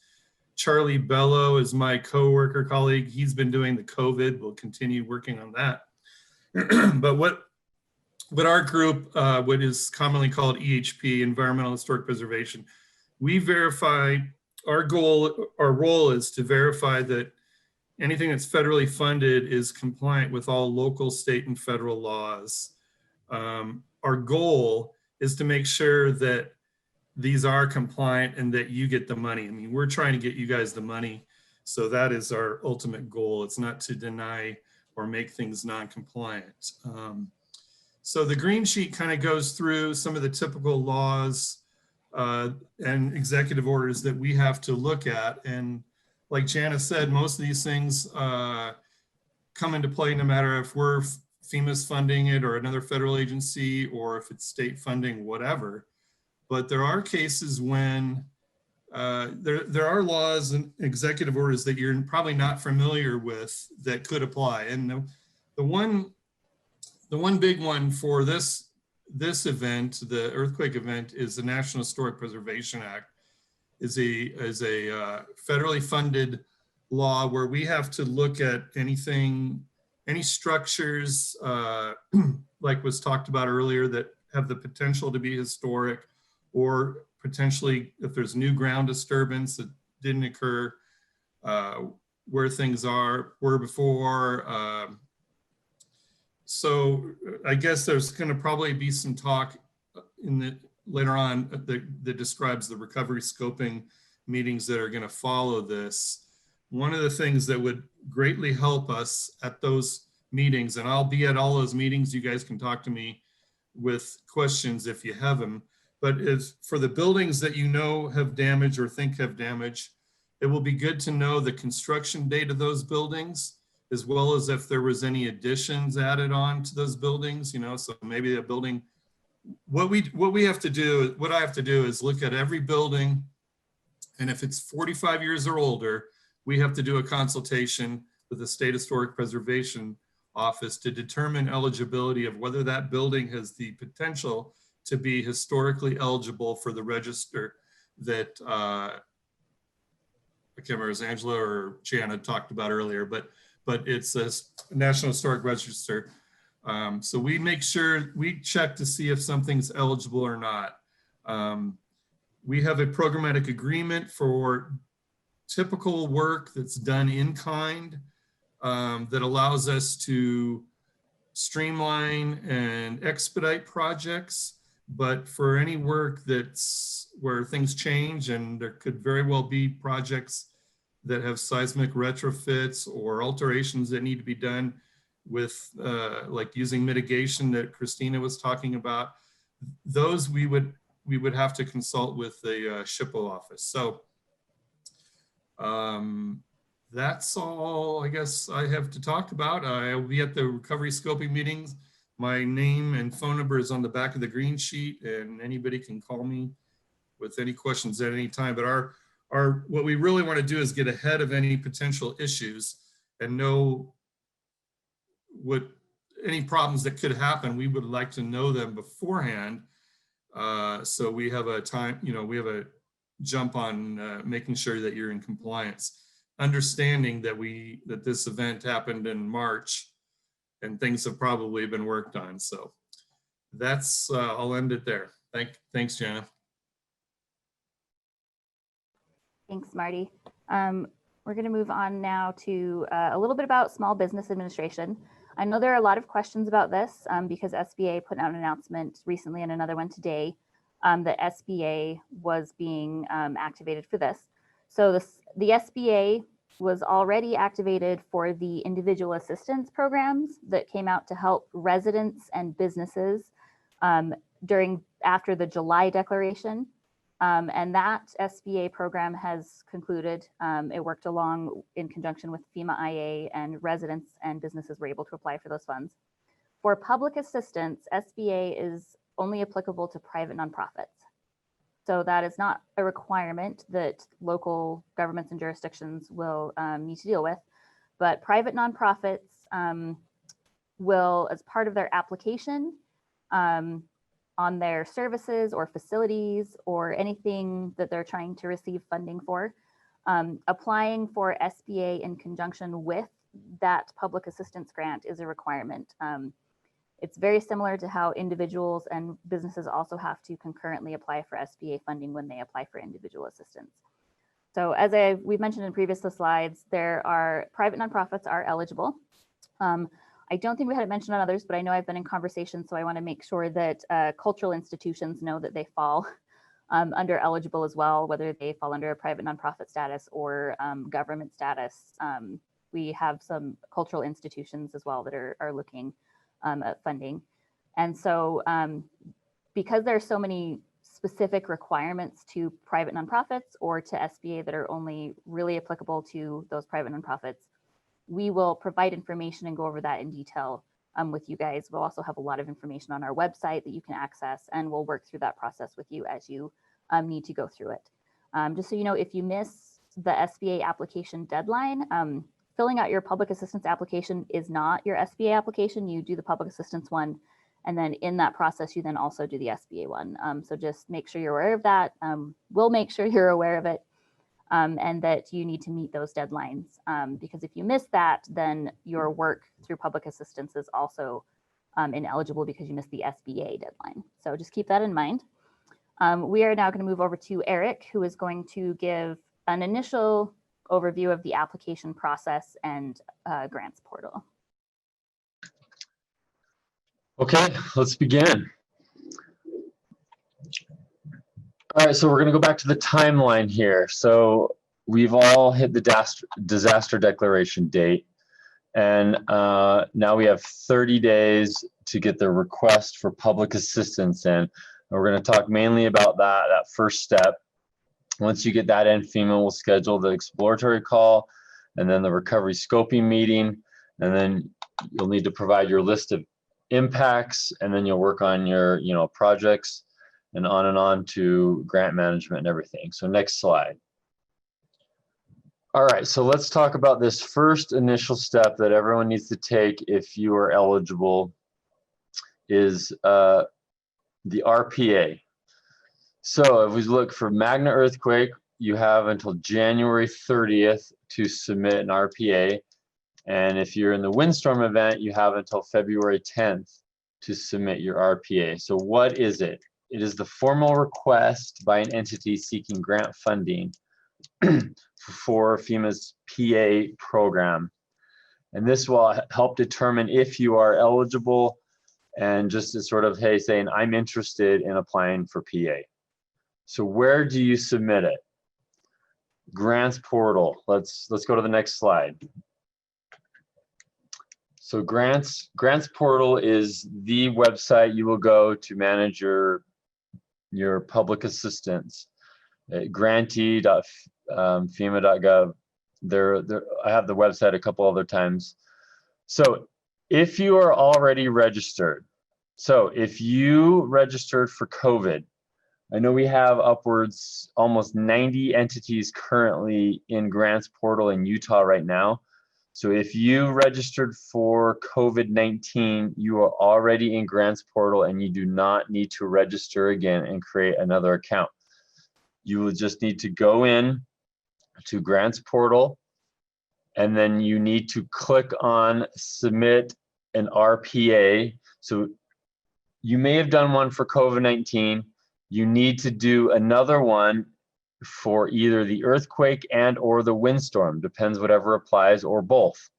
S6: Charlie Bello is my co-worker colleague. He's been doing the COVID. We'll continue working on that. But what our group, what is commonly called EHP, Environmental Historic Preservation, we verify, our role is to verify that anything that's federally funded is compliant with all local, state, and federal laws. Our goal is to make sure that these are compliant and that you get the money. I mean, we're trying to get you guys the money. So that is our ultimate goal. It's not to deny or make things non-compliant. So the green sheet kind of goes through some of the typical laws and executive orders that we have to look at. And like Jana said, most of these things come into play no matter if we're FEMA's funding it or another federal agency, or if it's state funding, whatever. But there are cases when there are laws and executive orders that you're probably not familiar with that could apply. And the one big one for this event, the earthquake event, is the National Historic Preservation Act. Is a federally funded law where we have to look at anything any structures like was talked about earlier that have the potential to be historic, or potentially if there's new ground disturbance that didn't occur where things were before. So I guess there's going to probably be some talk later on that describes the recovery scoping meetings that are going to follow this. One of the things that would greatly help us at those meetings, and I'll be at all those meetings, you guys can talk to me with questions if you have them, but is for the buildings that you know have damage or think have damage, it will be good to know the construction date of those buildings, as well as if there was any additions added on to those buildings, you know, so maybe a building, what I have to do is look at every building, and if it's 45 years or older, we have to do a consultation with the State Historic Preservation Office to determine eligibility of whether that building has the potential to be historically eligible for the register that I can't remember, as Angela or Jana talked about earlier, but it's a National Historic Register. So we make sure we check to see if something's eligible or not. We have a programmatic agreement for typical work that's done in kind that allows us to streamline and expedite projects. But for any work that's where things change, and there could very well be projects that have seismic retrofits or alterations that need to be done with like using mitigation that Christina was talking about, those we would have to consult with the SHPO office. So that's all I guess I have to talk about. I'll be at the recovery scoping meetings. My name and phone number is on the back of the green sheet, and anybody can call me with any questions at any time. But what we really want to do is get ahead of any potential issues and know what any problems that could happen. We would like to know them beforehand, so we have a time, you know, we have a jump on making sure that you're in compliance, understanding that this event happened in March and things have probably been worked on. So that's I'll end it there. Thanks, Jana.
S1: Thanks, Marty. We're going to move on now to a little bit about small business administration. I know there are a lot of questions about this because SBA put out an announcement recently and another one today that SBA was being activated for this. So the SBA was already activated for the individual assistance programs that came out to help residents and businesses after the July declaration. And that SBA program has concluded. It worked along in conjunction with FEMA IA, and residents and businesses were able to apply for those funds. For public assistance, SBA is only applicable to private nonprofits. So that is not a requirement that local governments and jurisdictions will need to deal with, but private nonprofits will, as part of their application, on their services or facilities or anything that they're trying to receive funding for, applying for SBA in conjunction with that public assistance grant is a requirement. It's very similar to how individuals and businesses also have to concurrently apply for SBA funding when they apply for individual assistance. So as we've mentioned in previous slides, private nonprofits are eligible. I don't think we had it mentioned on others, but I know I've been in conversations, so I want to make sure that cultural institutions know that they fall under eligible as well, whether they fall under a private nonprofit status or government status. We have some cultural institutions as well that are looking at funding. And so because there are so many specific requirements to private nonprofits or to SBA that are only really applicable to those private nonprofits, we will provide information and go over that in detail with you guys. We'll also have a lot of information on our website that you can access, and we'll work through that process with you as you need to go through it. Just so you know, if you miss the SBA application deadline, filling out your public assistance application is not your SBA application. You do the public assistance one, and then in that process, you then also do the SBA one. So just make sure you're aware of that. We'll make sure you're aware of it. and that you need to meet those deadlines. Because if you miss that, then your work through public assistance is also ineligible because you missed the SBA deadline. So just keep that in mind. We are now going to move over to Eric, who is going to give an initial overview of the application process and grants portal.
S7: Okay, let's begin. All right, so we're going to go back to the timeline here. So we've all hit the disaster declaration date, and now we have 30 days to get the request for public assistance in. We're going to talk mainly about that first step. Once you get that in, FEMA will schedule the exploratory call and then the recovery scoping meeting, and then you'll need to provide your list of impacts, and then you'll work on your projects and on to grant management and everything. So next slide. All right, so let's talk about this first initial step that everyone needs to take if you are eligible is the RPA. So if we look for Magna earthquake, you have until January 30th to submit an RPA. And if you're in the windstorm event, you have until February 10th to submit your RPA. So what is it? It is the formal request by an entity seeking grant funding for FEMA's PA program. And this will help determine if you are eligible, and just to sort of, hey, saying, I'm interested in applying for PA. So where do you submit it? Grants portal. Let's go to the next slide. So grants portal is the website you will go to manage your public assistance. Grantee.fema.gov. I have the website a couple other times. So if you are already registered, so if you registered for COVID, I know we have upwards almost 90 entities currently in grants portal in Utah right now. So if you registered for COVID-19, you are already in grants portal and you do not need to register again and create another account. You will just need to go in to grants portal, and then you need to click on submit an RPA. So you may have done one for COVID-19. You need to do another one for either the earthquake and or the windstorm, depends whatever applies, or both.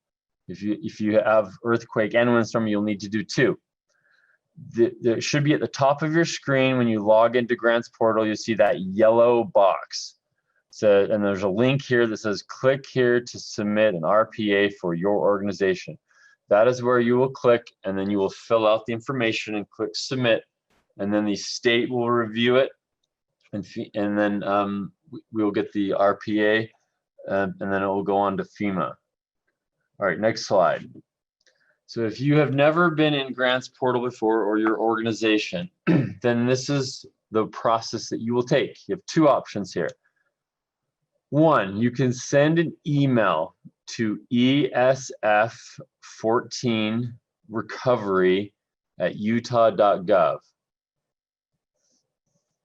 S7: If you have earthquake and windstorm, you'll need to do two. It should be at the top of your screen when you log into grants portal. You'll see that yellow box. So, and there's a link here that says click here to submit an RPA for your organization. That is where you will click, and then you will fill out the information and click submit, and then the state will review it, and then we will get the RPA, and then it will go on to FEMA. All right, next slide. So if you have never been in grants portal before, or your organization, then this is the process that you will take. You have two options here. One, you can send an email to esf14recovery@utah.gov.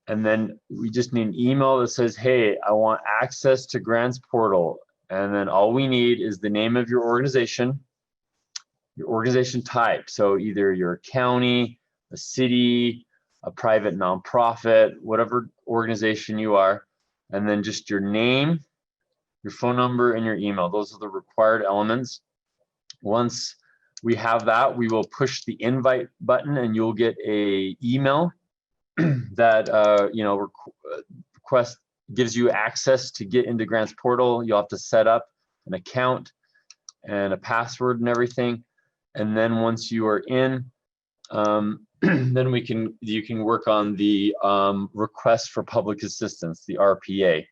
S7: And then we just need an email that says, hey, I want access to grants portal. And then all we need is the name of your organization type. So either you're a county, a city, a private nonprofit, whatever organization you are, and then just your name, your phone number, and your email. Those are the required elements. Once we have that, we will push the invite button, and you'll get an email that request gives you access to get into grants portal. You'll have to set up an account and a password and everything. And then once you are in, then you can work on the request for public assistance, the RPA.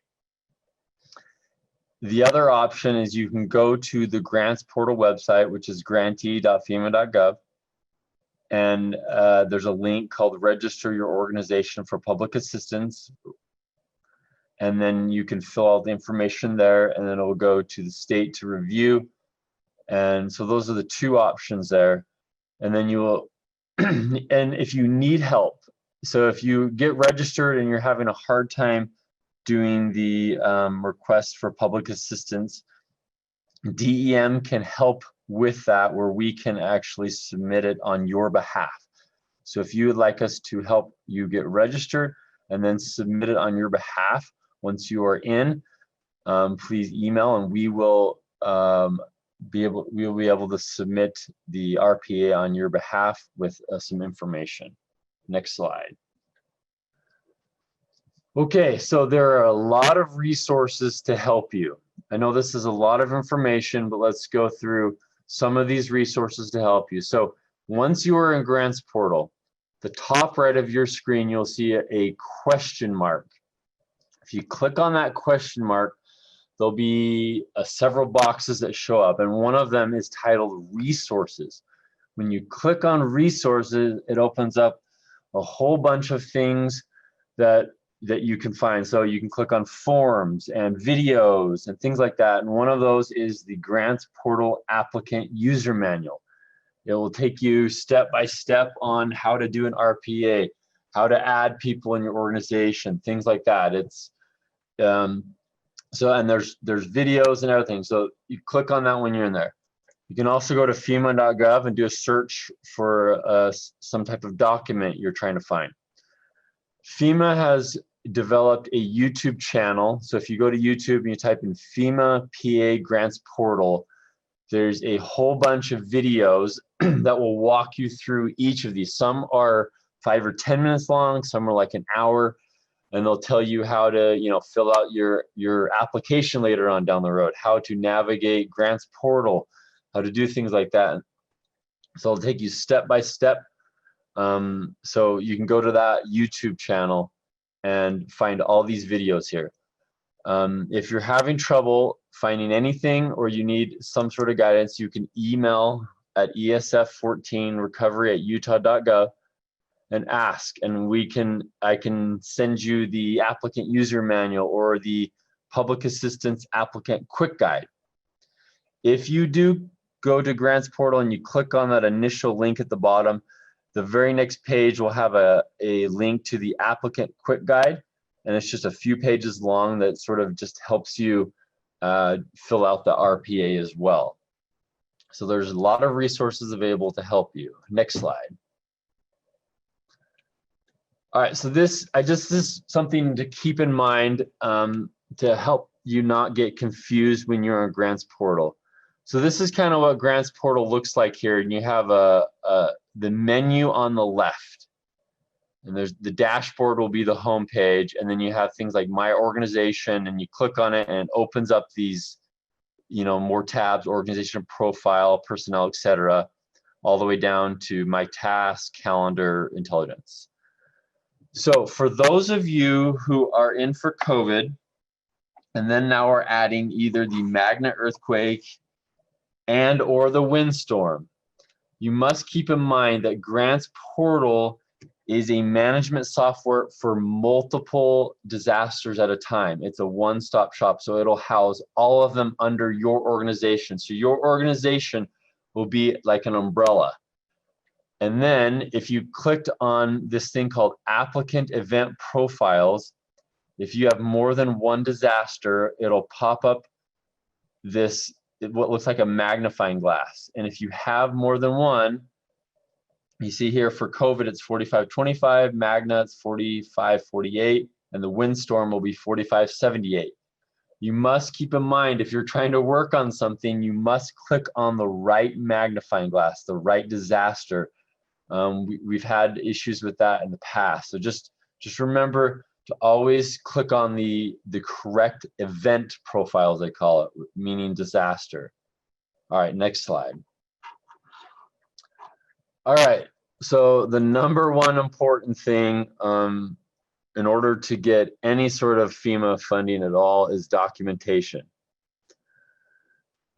S7: The other option is you can go to the grants portal website, which is grantee.fema.gov. And there's a link called register your organization for public assistance. And then you can fill out the information there, and then it will go to the state to review. And so those are the two options there. And then you will, and if you need help, so if you get registered and you're having a hard time doing the request for public assistance, DEM can help with that, where we can actually submit it on your behalf. So if you would like us to help you get registered and then submit it on your behalf, once you are in, please email and we will be able to submit the RPA on your behalf with some information. Next slide. Okay, so there are a lot of resources to help you. I know this is a lot of information, but let's go through some of these resources to help you. So once you are in Grants Portal, the top right of your screen, you'll see a question mark. If you click on that question mark, there'll be several boxes that show up, and one of them is titled Resources. When you click on Resources, it opens up a whole bunch of things that you can find. So you can click on forms and videos and things like that. And one of those is the Grants Portal Applicant User Manual. It will take you step by step on how to do an RPA, how to add people in your organization, things like that. It's and there's videos and everything. So you click on that when you're in there. You can also go to FEMA.gov and do a search for some type of document you're trying to find. FEMA has developed a YouTube channel. So if you go to YouTube and you type in FEMA PA Grants Portal, there's a whole bunch of videos that will walk you through each of these. Some are 5 or 10 minutes long, some are like an hour, and they'll tell you how to, fill out your application later on down the road, how to navigate Grants Portal, how to do things like that. So it'll take you step by step. So you can go to that YouTube channel and find all these videos here. If you're having trouble finding anything or you need some sort of guidance, you can email at esf14recovery@utah.gov and ask, and I can send you the applicant user manual or the public assistance applicant quick guide. If you do go to Grants Portal and you click on that initial link at the bottom, the very next page will have a link to the applicant quick guide, and it's just a few pages long that sort of just helps you fill out the RPA as well. So there's a lot of resources available to help you. Next slide. All right, so this is something to keep in mind to help you not get confused when you're on Grants Portal. So this is kind of what Grants Portal looks like here, and you have the menu on the left, and there's the dashboard will be the home page, and then you have things like My Organization, and you click on it and it opens up these, more tabs: organization profile, personnel, etc., all the way down to My Task, Calendar, Intelligence. So for those of you who are in for COVID, and then now we're adding either the Magna earthquake and or the windstorm, you must keep in mind that Grants Portal is a management software for multiple disasters at a time. It's a one-stop shop, so it'll house all of them under your organization. So your organization will be like an umbrella. And then if you clicked on this thing called Applicant Event Profiles, if you have more than one disaster, it'll pop up this, what looks like a magnifying glass. And if you have more than one, you see here for COVID, it's 4525, Magna, it's 4548, and the windstorm will be 4578. You must keep in mind, if you're trying to work on something, you must click on the right magnifying glass, the right disaster. We've had issues with that in the past. So just remember to always click on the correct event profile, they call it, meaning disaster. All right, next slide. All right, so the number one important thing in order to get any sort of FEMA funding at all is documentation.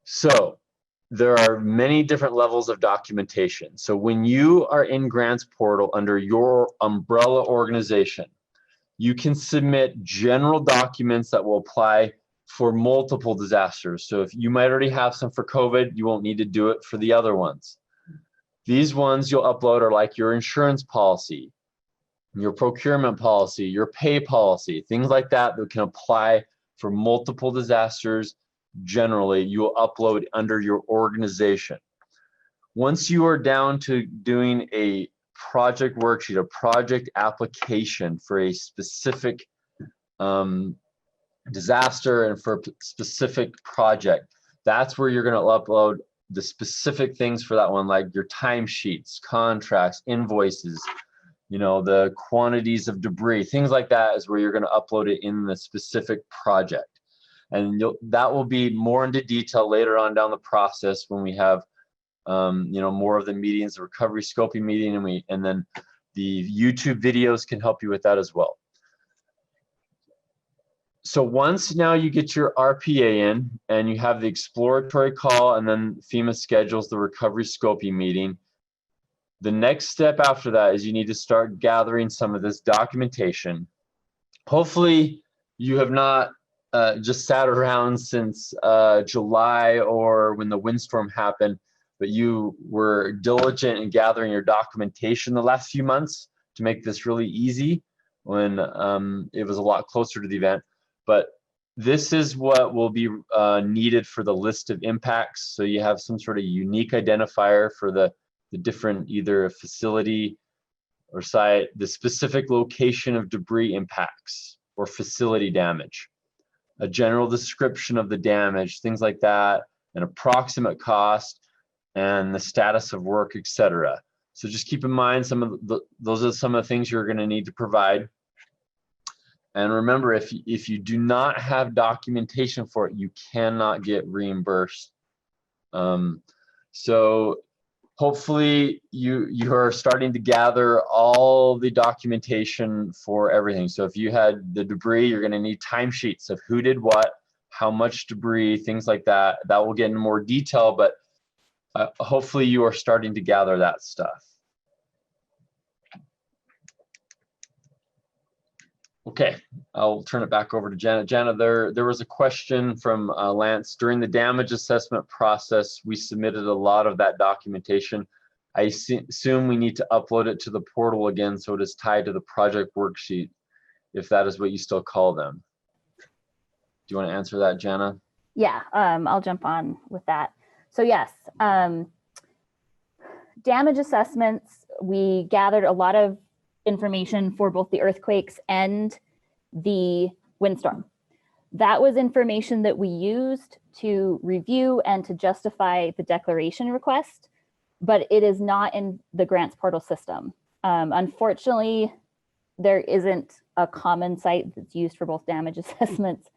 S7: So there are many different levels of documentation. So when you are in Grants Portal under your umbrella organization, you can submit general documents that will apply for multiple disasters. So if you might already have some for COVID, you won't need to do it for the other ones. These ones you'll upload are like your insurance policy, your procurement policy, your pay policy, things like that that can apply for multiple disasters. Generally, you will upload under your organization. Once you are down to doing a project worksheet, a project application for a specific disaster and for a specific project, that's where you're going to upload the specific things for that one, like your timesheets, contracts, invoices, you know, the quantities of debris, things like that is where you're going to upload it in the specific project. And that will be more into detail later on down the process when we have you know, more of the meetings, the recovery scoping meeting, and then the YouTube videos can help you with that as well. So once now you get your RPA in and you have the exploratory call, and then FEMA schedules the recovery scoping meeting, the next step after that is you need to start gathering some of this documentation. Hopefully you have not just sat around since July or when the windstorm happened, but you were diligent in gathering your documentation the last few months to make this really easy when it was a lot closer to the event. But this is what will be needed for the list of impacts. So you have some sort of unique identifier for the different, either facility or site, the specific location of debris impacts or facility damage, a general description of the damage, things like that, an approximate cost, and the status of work, etc. So just keep in mind some of those are some of the things you're going to need to provide. And remember, if you do not have documentation for it, you cannot get reimbursed. So hopefully you are starting to gather all the documentation for everything. So if you had the debris, you're going to need timesheets of who did what, how much debris, things like that. That will get into more detail, but hopefully you are starting to gather that stuff. Okay, I'll turn it back over to Janet. Janet, there was a question from Lance. During the damage assessment process, we submitted a lot of that documentation. I assume we need to upload it to the portal again so it is tied to the project worksheet, if that is what you still call them. Do you want to answer that, Jana?
S1: Yeah, I'll jump on with that. So yes, damage assessments, we gathered a lot of information for both the earthquakes and the windstorm. That was information that we used to review and to justify the declaration request, but it is not in the grants portal system. Unfortunately, there isn't a common site that's used for both damage assessments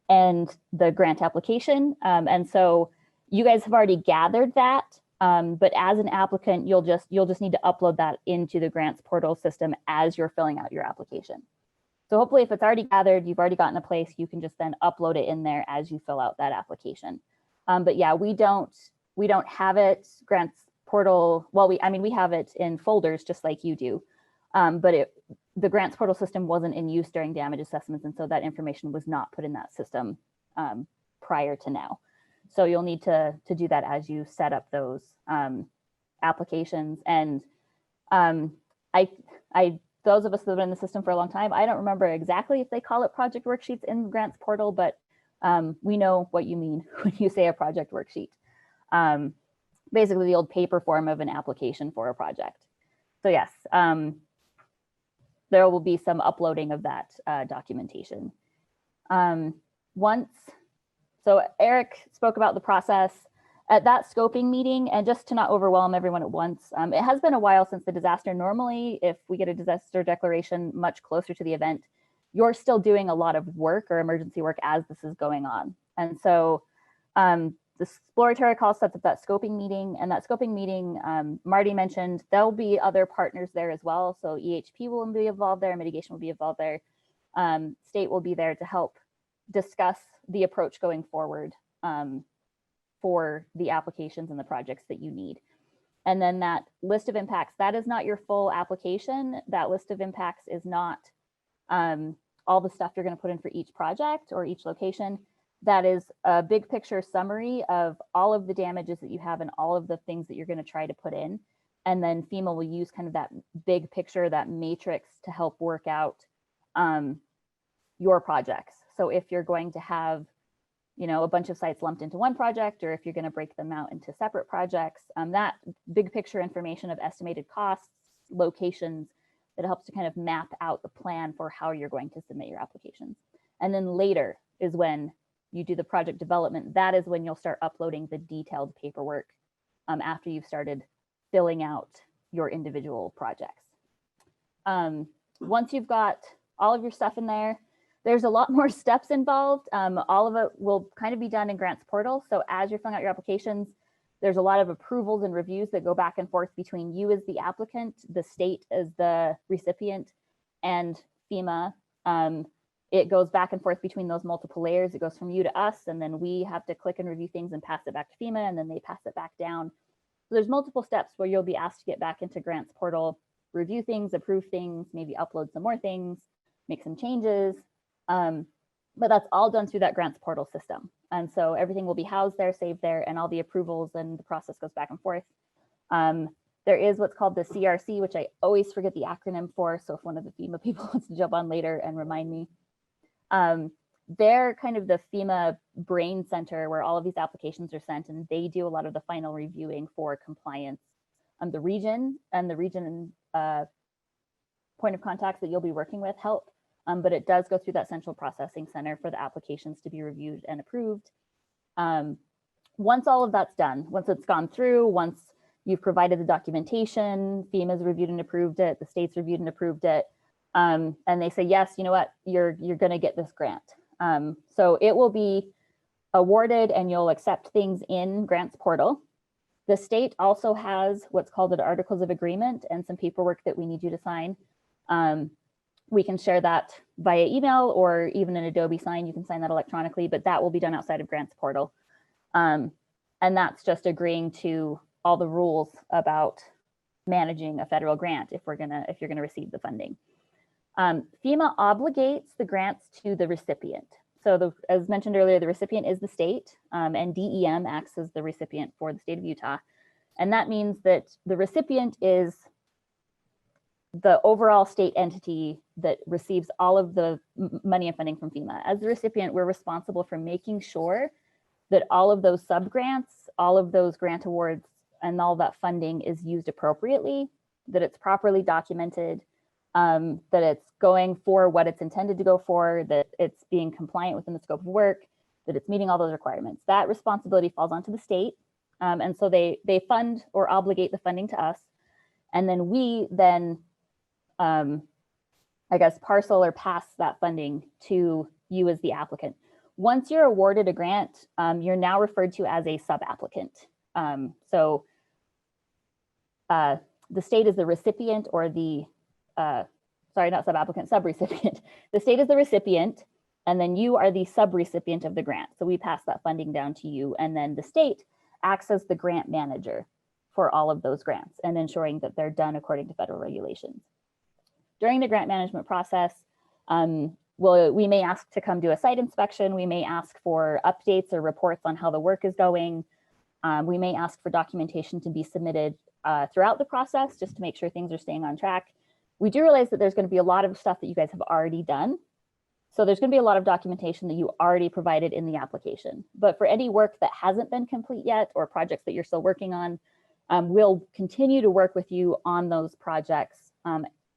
S1: and the grant application. And so you guys have already gathered that. But as an applicant, you'll just need to upload that into the grants portal system as you're filling out your application. So hopefully if it's already gathered, you've already gotten a place, you can just then upload it in there as you fill out that application. But yeah, we don't have it grants portal. Well, we have it in folders just like you do. But the grants portal system wasn't in use during damage assessments. And so that information was not put in that system prior to now. So you'll need to do that as you set up those applications. And those of us that have been in the system for a long time, I don't remember exactly if they call it project worksheets in grants portal, but we know what you mean when you say a project worksheet. Basically the old paper form of an application for a project. So yes, there will be some uploading of that documentation. So Eric spoke about the process at that scoping meeting, and just to not overwhelm everyone at once, it has been a while since the disaster. Normally, if we get a disaster declaration much closer to the event, you're still doing a lot of work or emergency work as this is going on. And so the exploratory call sets up that scoping meeting, and that scoping meeting, Marty mentioned, there'll be other partners there as well. So EHP will be involved there, mitigation will be involved there. State will be there to help discuss the approach going forward for the applications and the projects that you need. And then that list of impacts, that is not your full application. That list of impacts is not all the stuff you're going to put in for each project or each location. That is a big picture summary of all of the damages that you have and all of the things that you're going to try to put in. And then FEMA will use kind of that big picture, that matrix to help work out your projects. So if you're going to have, you know, a bunch of sites lumped into one project, or if you're going to break them out into separate projects, that big picture information of estimated costs, locations, that helps to kind of map out the plan for how you're going to submit your applications. And then later is when you do the project development. That is when you'll start uploading the detailed paperwork after you've started filling out your individual projects. Once you've got all of your stuff in there, there's a lot more steps involved. All of it will kind of be done in Grants Portal. So as you're filling out your applications, there's a lot of approvals and reviews that go back and forth between you as the applicant, the state as the recipient, and FEMA. It goes back and forth between those multiple layers. It goes from you to us, and then we have to click and review things and pass it back to FEMA, and then they pass it back down. So there's multiple steps where you'll be asked to get back into Grants Portal, review things, approve things, maybe upload some more things, make some changes. But that's all done through that Grants Portal system. And so everything will be housed there, saved there, and all the approvals and the process goes back and forth. There is what's called the CRC, which I always forget the acronym for. So if one of the FEMA people wants to jump on later and remind me. They're kind of the FEMA brain center where all of these applications are sent, and they do a lot of the final reviewing for compliance. The region and the region point of contacts that you'll be working with help. But it does go through that central processing center for the applications to be reviewed and approved. Once all of that's done, once it's gone through, once you've provided the documentation, FEMA's reviewed and approved it, the state's reviewed and approved it, and they say, yes, you know what, you're going to get this grant. So it will be awarded and you'll accept things in Grants Portal. The state also has what's called an Articles of Agreement and some paperwork that we need you to sign. We can share that via email or even an Adobe sign. You can sign that electronically, but that will be done outside of Grants Portal. And that's just agreeing to all the rules about managing a federal grant if you're gonna receive the funding. FEMA obligates the grants to the recipient. So as mentioned earlier, the recipient is the state, and DEM acts as the recipient for the state of Utah. And that means that the recipient is the overall state entity that receives all of the money and funding from FEMA. As the recipient, we're responsible for making sure that all of those subgrants, all of those grant awards, and all that funding is used appropriately, that it's properly documented, that it's going for what it's intended to go for, that it's being compliant within the scope of work, that it's meeting all those requirements. That responsibility falls onto the state. And so they fund or obligate the funding to us. And then we then, I guess, parcel or pass that funding to you as the applicant. Once you're awarded a grant, you're now referred to as a sub-applicant. So the state is the recipient, or the, sorry, not sub-applicant, sub-recipient. The state is the recipient, and then you are the sub-recipient of the grant. So we pass that funding down to you, and then the state acts as the grant manager for all of those grants and ensuring that they're done according to federal regulations. During the grant management process, we may ask to come do a site inspection. We may ask for updates or reports on how the work is going. We may ask for documentation to be submitted throughout the process just to make sure things are staying on track. We do realize that there's going to be a lot of stuff that you guys have already done. So there's going to be a lot of documentation that you already provided in the application. But for any work that hasn't been complete yet, or projects that you're still working on, we'll continue to work with you on those projects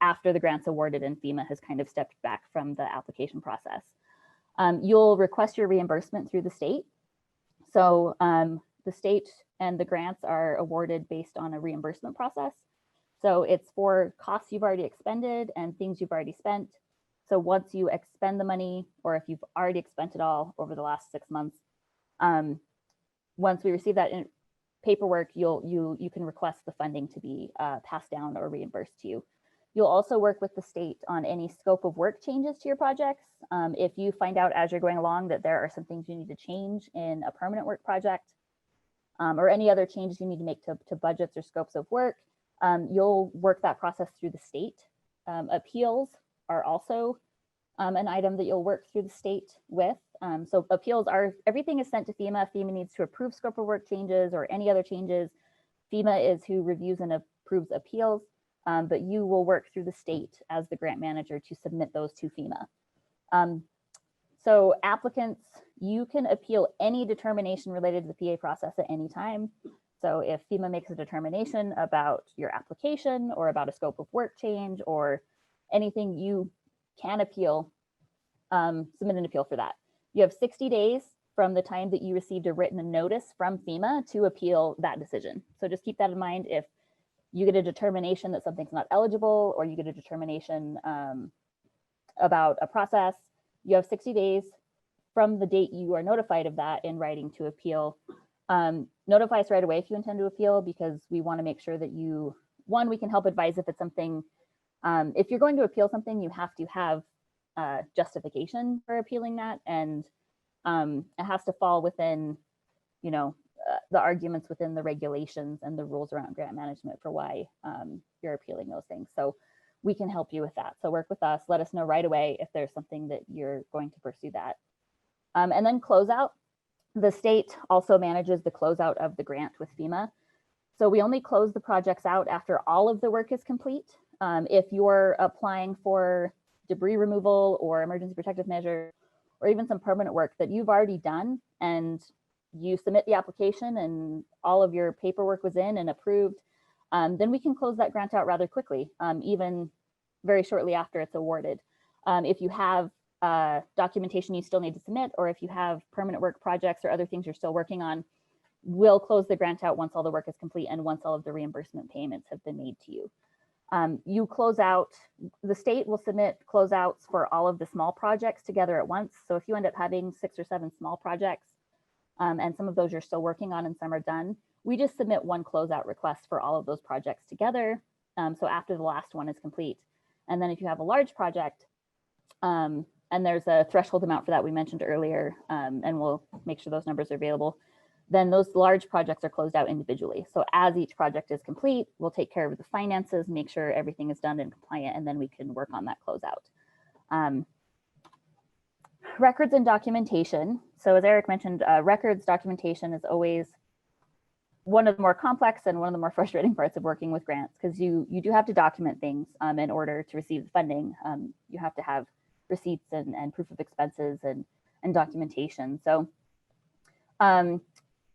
S1: after the grant's awarded and FEMA has kind of stepped back from the application process. You'll request your reimbursement through the state. So the state and the grants are awarded based on a reimbursement process. So it's for costs you've already expended and things you've already spent. So once you expend the money, or if you've already expended it all over the last 6 months, once we receive that paperwork, you can request the funding to be passed down or reimbursed to you. You'll also work with the state on any scope of work changes to your projects. If you find out as you're going along that there are some things you need to change in a permanent work project, or any other changes you need to make to budgets or scopes of work, you'll work that process through the state. Appeals are also an item that you'll work through the state with. So appeals are, everything is sent to FEMA. FEMA needs to approve scope of work changes or any other changes. FEMA is who reviews and approves appeals. but you will work through the state as the grant manager to submit those to FEMA. So applicants, you can appeal any determination related to the PA process at any time. So if FEMA makes a determination about your application or about a scope of work change or anything, you can appeal, submit an appeal for that. You have 60 days from the time that you received a written notice from FEMA to appeal that decision. So just keep that in mind. If you get a determination that something's not eligible, or you get a determination about a process, you have 60 days from the date you are notified of that in writing to appeal. Notify us right away if you intend to appeal, because we want to make sure that you, one, we can help advise if it's something, if you're going to appeal something, you have to have justification for appealing that, and it has to fall within, you know, the arguments within the regulations and the rules around grant management for why you're appealing those things. So we can help you with that. So work with us, let us know right away if there's something that you're going to pursue that. And then closeout. The state also manages the closeout of the grant with FEMA. So we only close the projects out after all of the work is complete. If you're applying for debris removal or emergency protective measure, or even some permanent work that you've already done, and you submit the application and all of your paperwork was in and approved, then we can close that grant out rather quickly, even very shortly after it's awarded. If you have documentation you still need to submit, or if you have permanent work projects or other things you're still working on, we'll close the grant out once all the work is complete and once all of the reimbursement payments have been made to you. You close out, the state will submit closeouts for all of the small projects together at once. So if you end up having 6 or 7 small projects, and some of those you're still working on and some are done, we just submit one closeout request for all of those projects together. So after the last one is complete. And then if you have a large project, and there's a threshold amount for that we mentioned earlier, and we'll make sure those numbers are available, then those large projects are closed out individually. So as each project is complete, we'll take care of the finances, make sure everything is done and compliant, and then we can work on that closeout. Records and documentation. So as Eric mentioned, records documentation is always one of the more complex and one of the more frustrating parts of working with grants, because you do have to document things in order to receive the funding. You have to have receipts and proof of expenses and documentation. So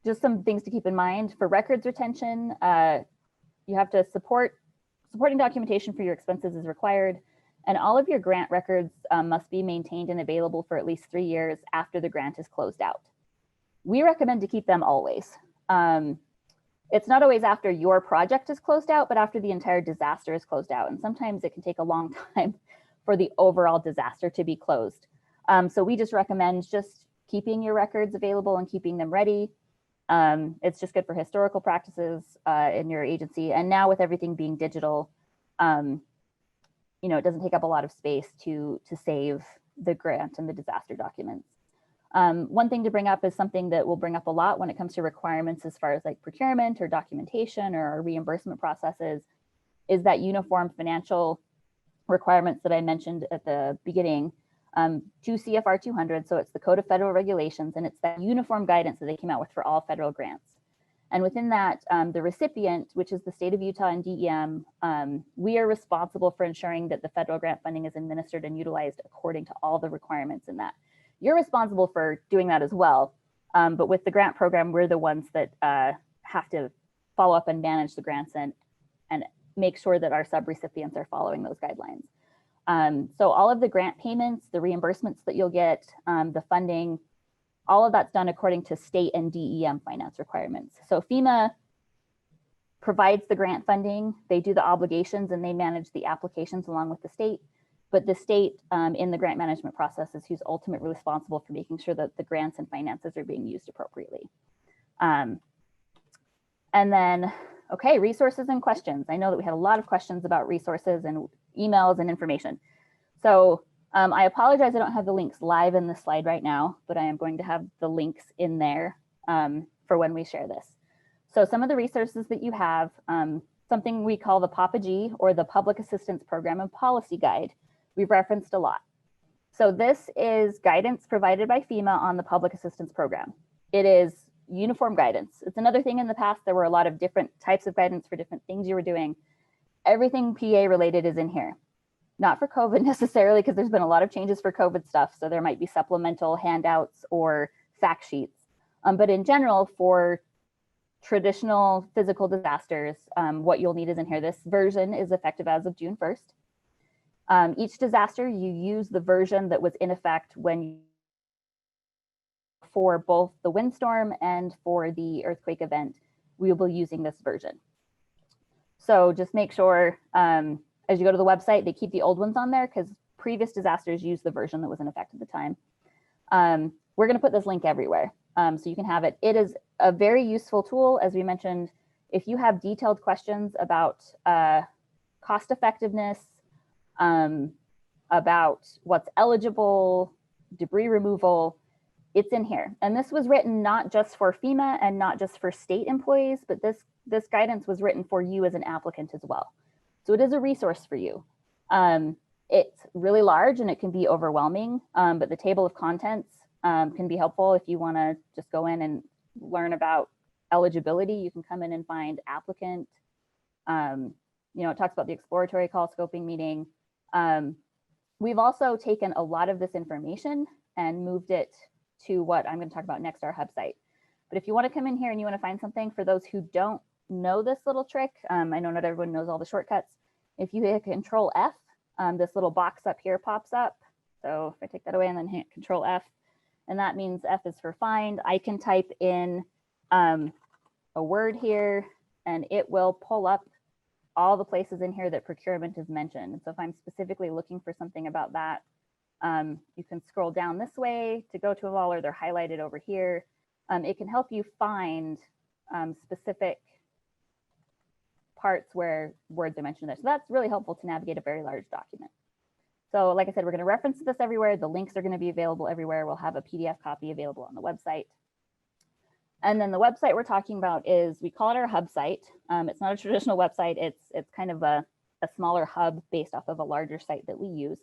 S1: just some things to keep in mind for records retention. You have to supporting documentation for your expenses is required, and all of your grant records must be maintained and available for at least 3 years after the grant is closed out. We recommend to keep them always. It's not always after your project is closed out, but after the entire disaster is closed out. And sometimes it can take a long time for the overall disaster to be closed. So we just recommend just keeping your records available and keeping them ready. It's just good for historical practices in your agency. And now with everything being digital, you know, it doesn't take up a lot of space to save the grant and the disaster documents. One thing to bring up is something that will bring up a lot when it comes to requirements as far as like procurement or documentation or reimbursement processes, is that uniform financial requirements that I mentioned at the beginning, 2 CFR 200. So it's the Code of Federal Regulations, and it's that uniform guidance that they came out with for all federal grants. And within that, the recipient, which is the state of Utah and DEM, we are responsible for ensuring that the federal grant funding is administered and utilized according to all the requirements in that. You're responsible for doing that as well. But with the grant program, we're the ones that have to follow up and manage the grants and make sure that our subrecipients are following those guidelines. So all of the grant payments, the reimbursements that you'll get, the funding, all of that's done according to state and DEM finance requirements. So FEMA provides the grant funding, they do the obligations, and they manage the applications along with the state. But the state in the grant management process is who's ultimately responsible for making sure that the grants and finances are being used appropriately. And then, okay, resources and questions. I know that we had a lot of questions about resources and emails and information. So I apologize, I don't have the links live in this slide right now, but I am going to have the links in there for when we share this. So some of the resources that you have, something we call the PAPA-G, or the Public Assistance Program and Policy Guide. We've referenced a lot. So this is guidance provided by FEMA on the public assistance program. It is uniform guidance. It's another thing in the past, there were a lot of different types of guidance for different things you were doing. everything PA related is in here. Not for COVID necessarily, because there's been a lot of changes for COVID stuff. So there might be supplemental handouts or fact sheets. But in general, for traditional physical disasters, what you'll need is in here. This version is effective as of June 1st. Each disaster, you use the version that was in effect for both the windstorm and for the earthquake event. We will be using this version. So just make sure as you go to the website, they keep the old ones on there because previous disasters use the version that was in effect at the time. We're going to put this link everywhere so you can have it. It is a very useful tool. As we mentioned, if you have detailed questions about cost effectiveness, about what's eligible, debris removal, it's in here. And this was written not just for FEMA and not just for state employees, but this guidance was written for you as an applicant as well. So it is a resource for you. It's really large and it can be overwhelming, but the table of contents can be helpful if you want to just go in and learn about eligibility. You can come in and find applicant. It talks about the exploratory call scoping meeting. We've also taken a lot of this information and moved it to what I'm going to talk about next, our hub site. But if you want to come in here and you want to find something, for those who don't know this little trick, I know not everyone knows all the shortcuts. If you hit Control F, this little box up here pops up. So if I take that away and then hit Control F, and that means F is for find, I can type in a word here and it will pull up all the places in here that procurement is mentioned. And so if I'm specifically looking for something about that, you can scroll down this way to go to them all, or they're highlighted over here. It can help you find specific parts where words are mentioned there. So that's really helpful to navigate a very large document. So like I said, we're going to reference this everywhere. The links are going to be available everywhere. We'll have a PDF copy available on the website. And then the website we're talking about is, we call it our hub site. It's not a traditional website. It's kind of a smaller hub based off of a larger site that we use.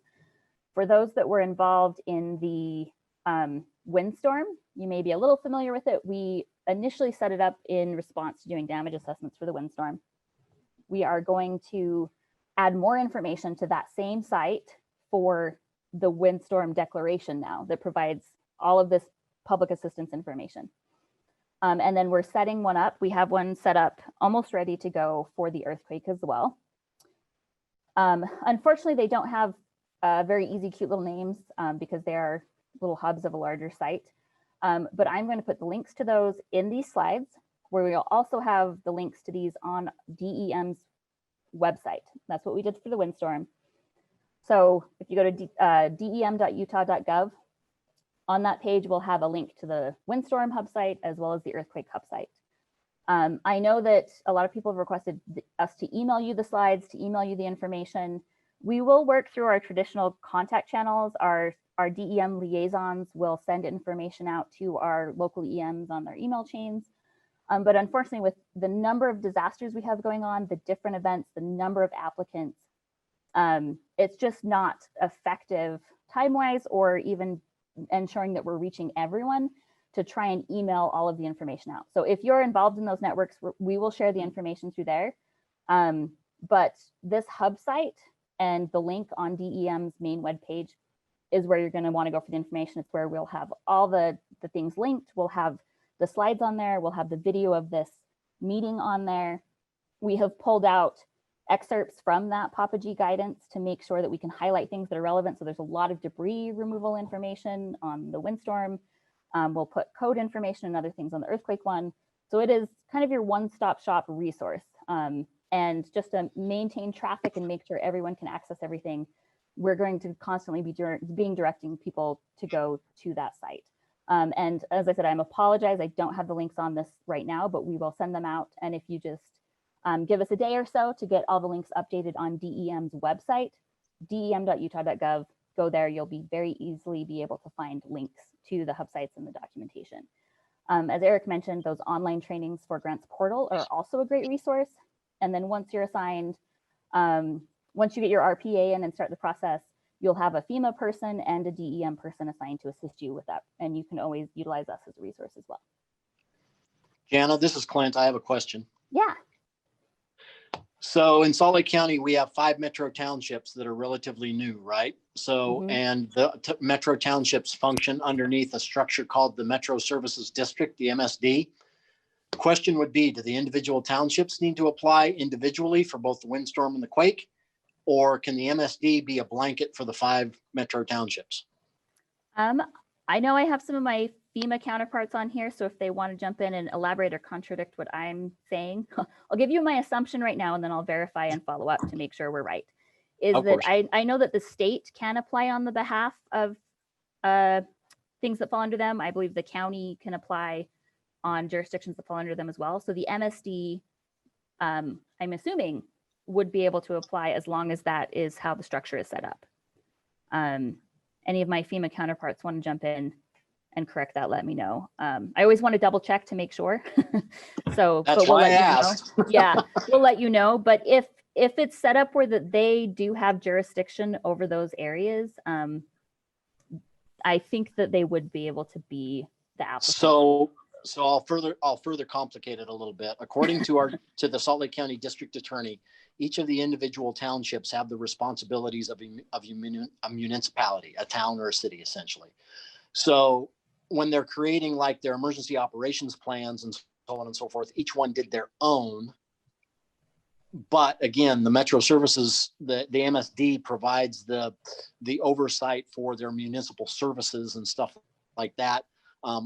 S1: For those that were involved in the windstorm, you may be a little familiar with it. We initially set it up in response to doing damage assessments for the windstorm. We are going to add more information to that same site for the windstorm declaration now that provides all of this public assistance information. And then we're setting one up. We have one set up almost ready to go for the earthquake as well. Unfortunately, they don't have very easy, cute little names because they are little hubs of a larger site. But I'm going to put the links to those in these slides, where we'll also have the links to these on DEM's website. That's what we did for the windstorm. So if you go to dem.utah.gov, on that page, we'll have a link to the windstorm hub site as well as the earthquake hub site. I know that a lot of people have requested us to email you the slides, to email you the information. We will work through our traditional contact channels. Our DEM liaisons will send information out to our local EMs on their email chains. But unfortunately, with the number of disasters we have going on, the different events, the number of applicants, it's just not effective time-wise or even ensuring that we're reaching everyone to try and email all of the information out. So if you're involved in those networks, we will share the information through there. But this hub site and the link on DEM's main webpage is where you're going to want to go for the information. It's where we'll have all the things linked. We'll have the slides on there. We'll have the video of this meeting on there. We have pulled out excerpts from that Papa G guidance to make sure that we can highlight things that are relevant. So there's a lot of debris removal information on the windstorm. We'll put code information and other things on the earthquake one. So it is kind of your one-stop shop resource. And just to maintain traffic and make sure everyone can access everything, we're going to constantly be directing people to go to that site. And as I said, I apologize, I don't have the links on this right now, but we will send them out. And if you just give us a day or so to get all the links updated on DEM's website, dem.utah.gov, go there, you'll be very easily be able to find links to the hub sites and the documentation. As Eric mentioned, those online trainings for Grants Portal are also a great resource. And then once you're assigned, once you get your RPA in and start the process, you'll have a FEMA person and a DEM person assigned to assist you with that. And you can always utilize us as a resource as well.
S8: Jana, this is Clint. I have a question.
S1: Yeah.
S8: So in Salt Lake County, we have 5 metro townships that are relatively new, right? So,
S1: Mhm.
S8: and the metro townships function underneath a structure called the Metro Services District, the MSD. The question would be, do the individual townships need to apply individually for both the windstorm and the quake? Or can the MSD be a blanket for the 5 metro townships?
S1: I know I have some of my FEMA counterparts on here, so if they want to jump in and elaborate or contradict what I'm saying, I'll give you my assumption right now, and then I'll verify and follow up to make sure we're right. Is
S8: Of
S1: that
S8: course.
S1: I know that the state can apply on the behalf of things that fall under them. I believe the county can apply on jurisdictions that fall under them as well. So the MSD, I'm assuming, would be able to apply as long as that is how the structure is set up. Any of my FEMA counterparts want to jump in and correct that, let me know. I always want to double check to make sure. So
S8: That's
S1: but we'll
S8: why I
S1: let you
S8: asked.
S1: know. Yeah, we'll let you know. But if it's set up where that they do have jurisdiction over those areas, I think that they would be able to be the applicant.
S8: So I'll further complicate it a little bit. According to the Salt Lake County District Attorney, each of the individual townships have the responsibilities of a municipality, a town or a city, essentially. So when they're creating like their emergency operations plans and so on and so forth, each one did their own. But again, the Metro Services, the MSD provides the oversight for their municipal services and stuff like that,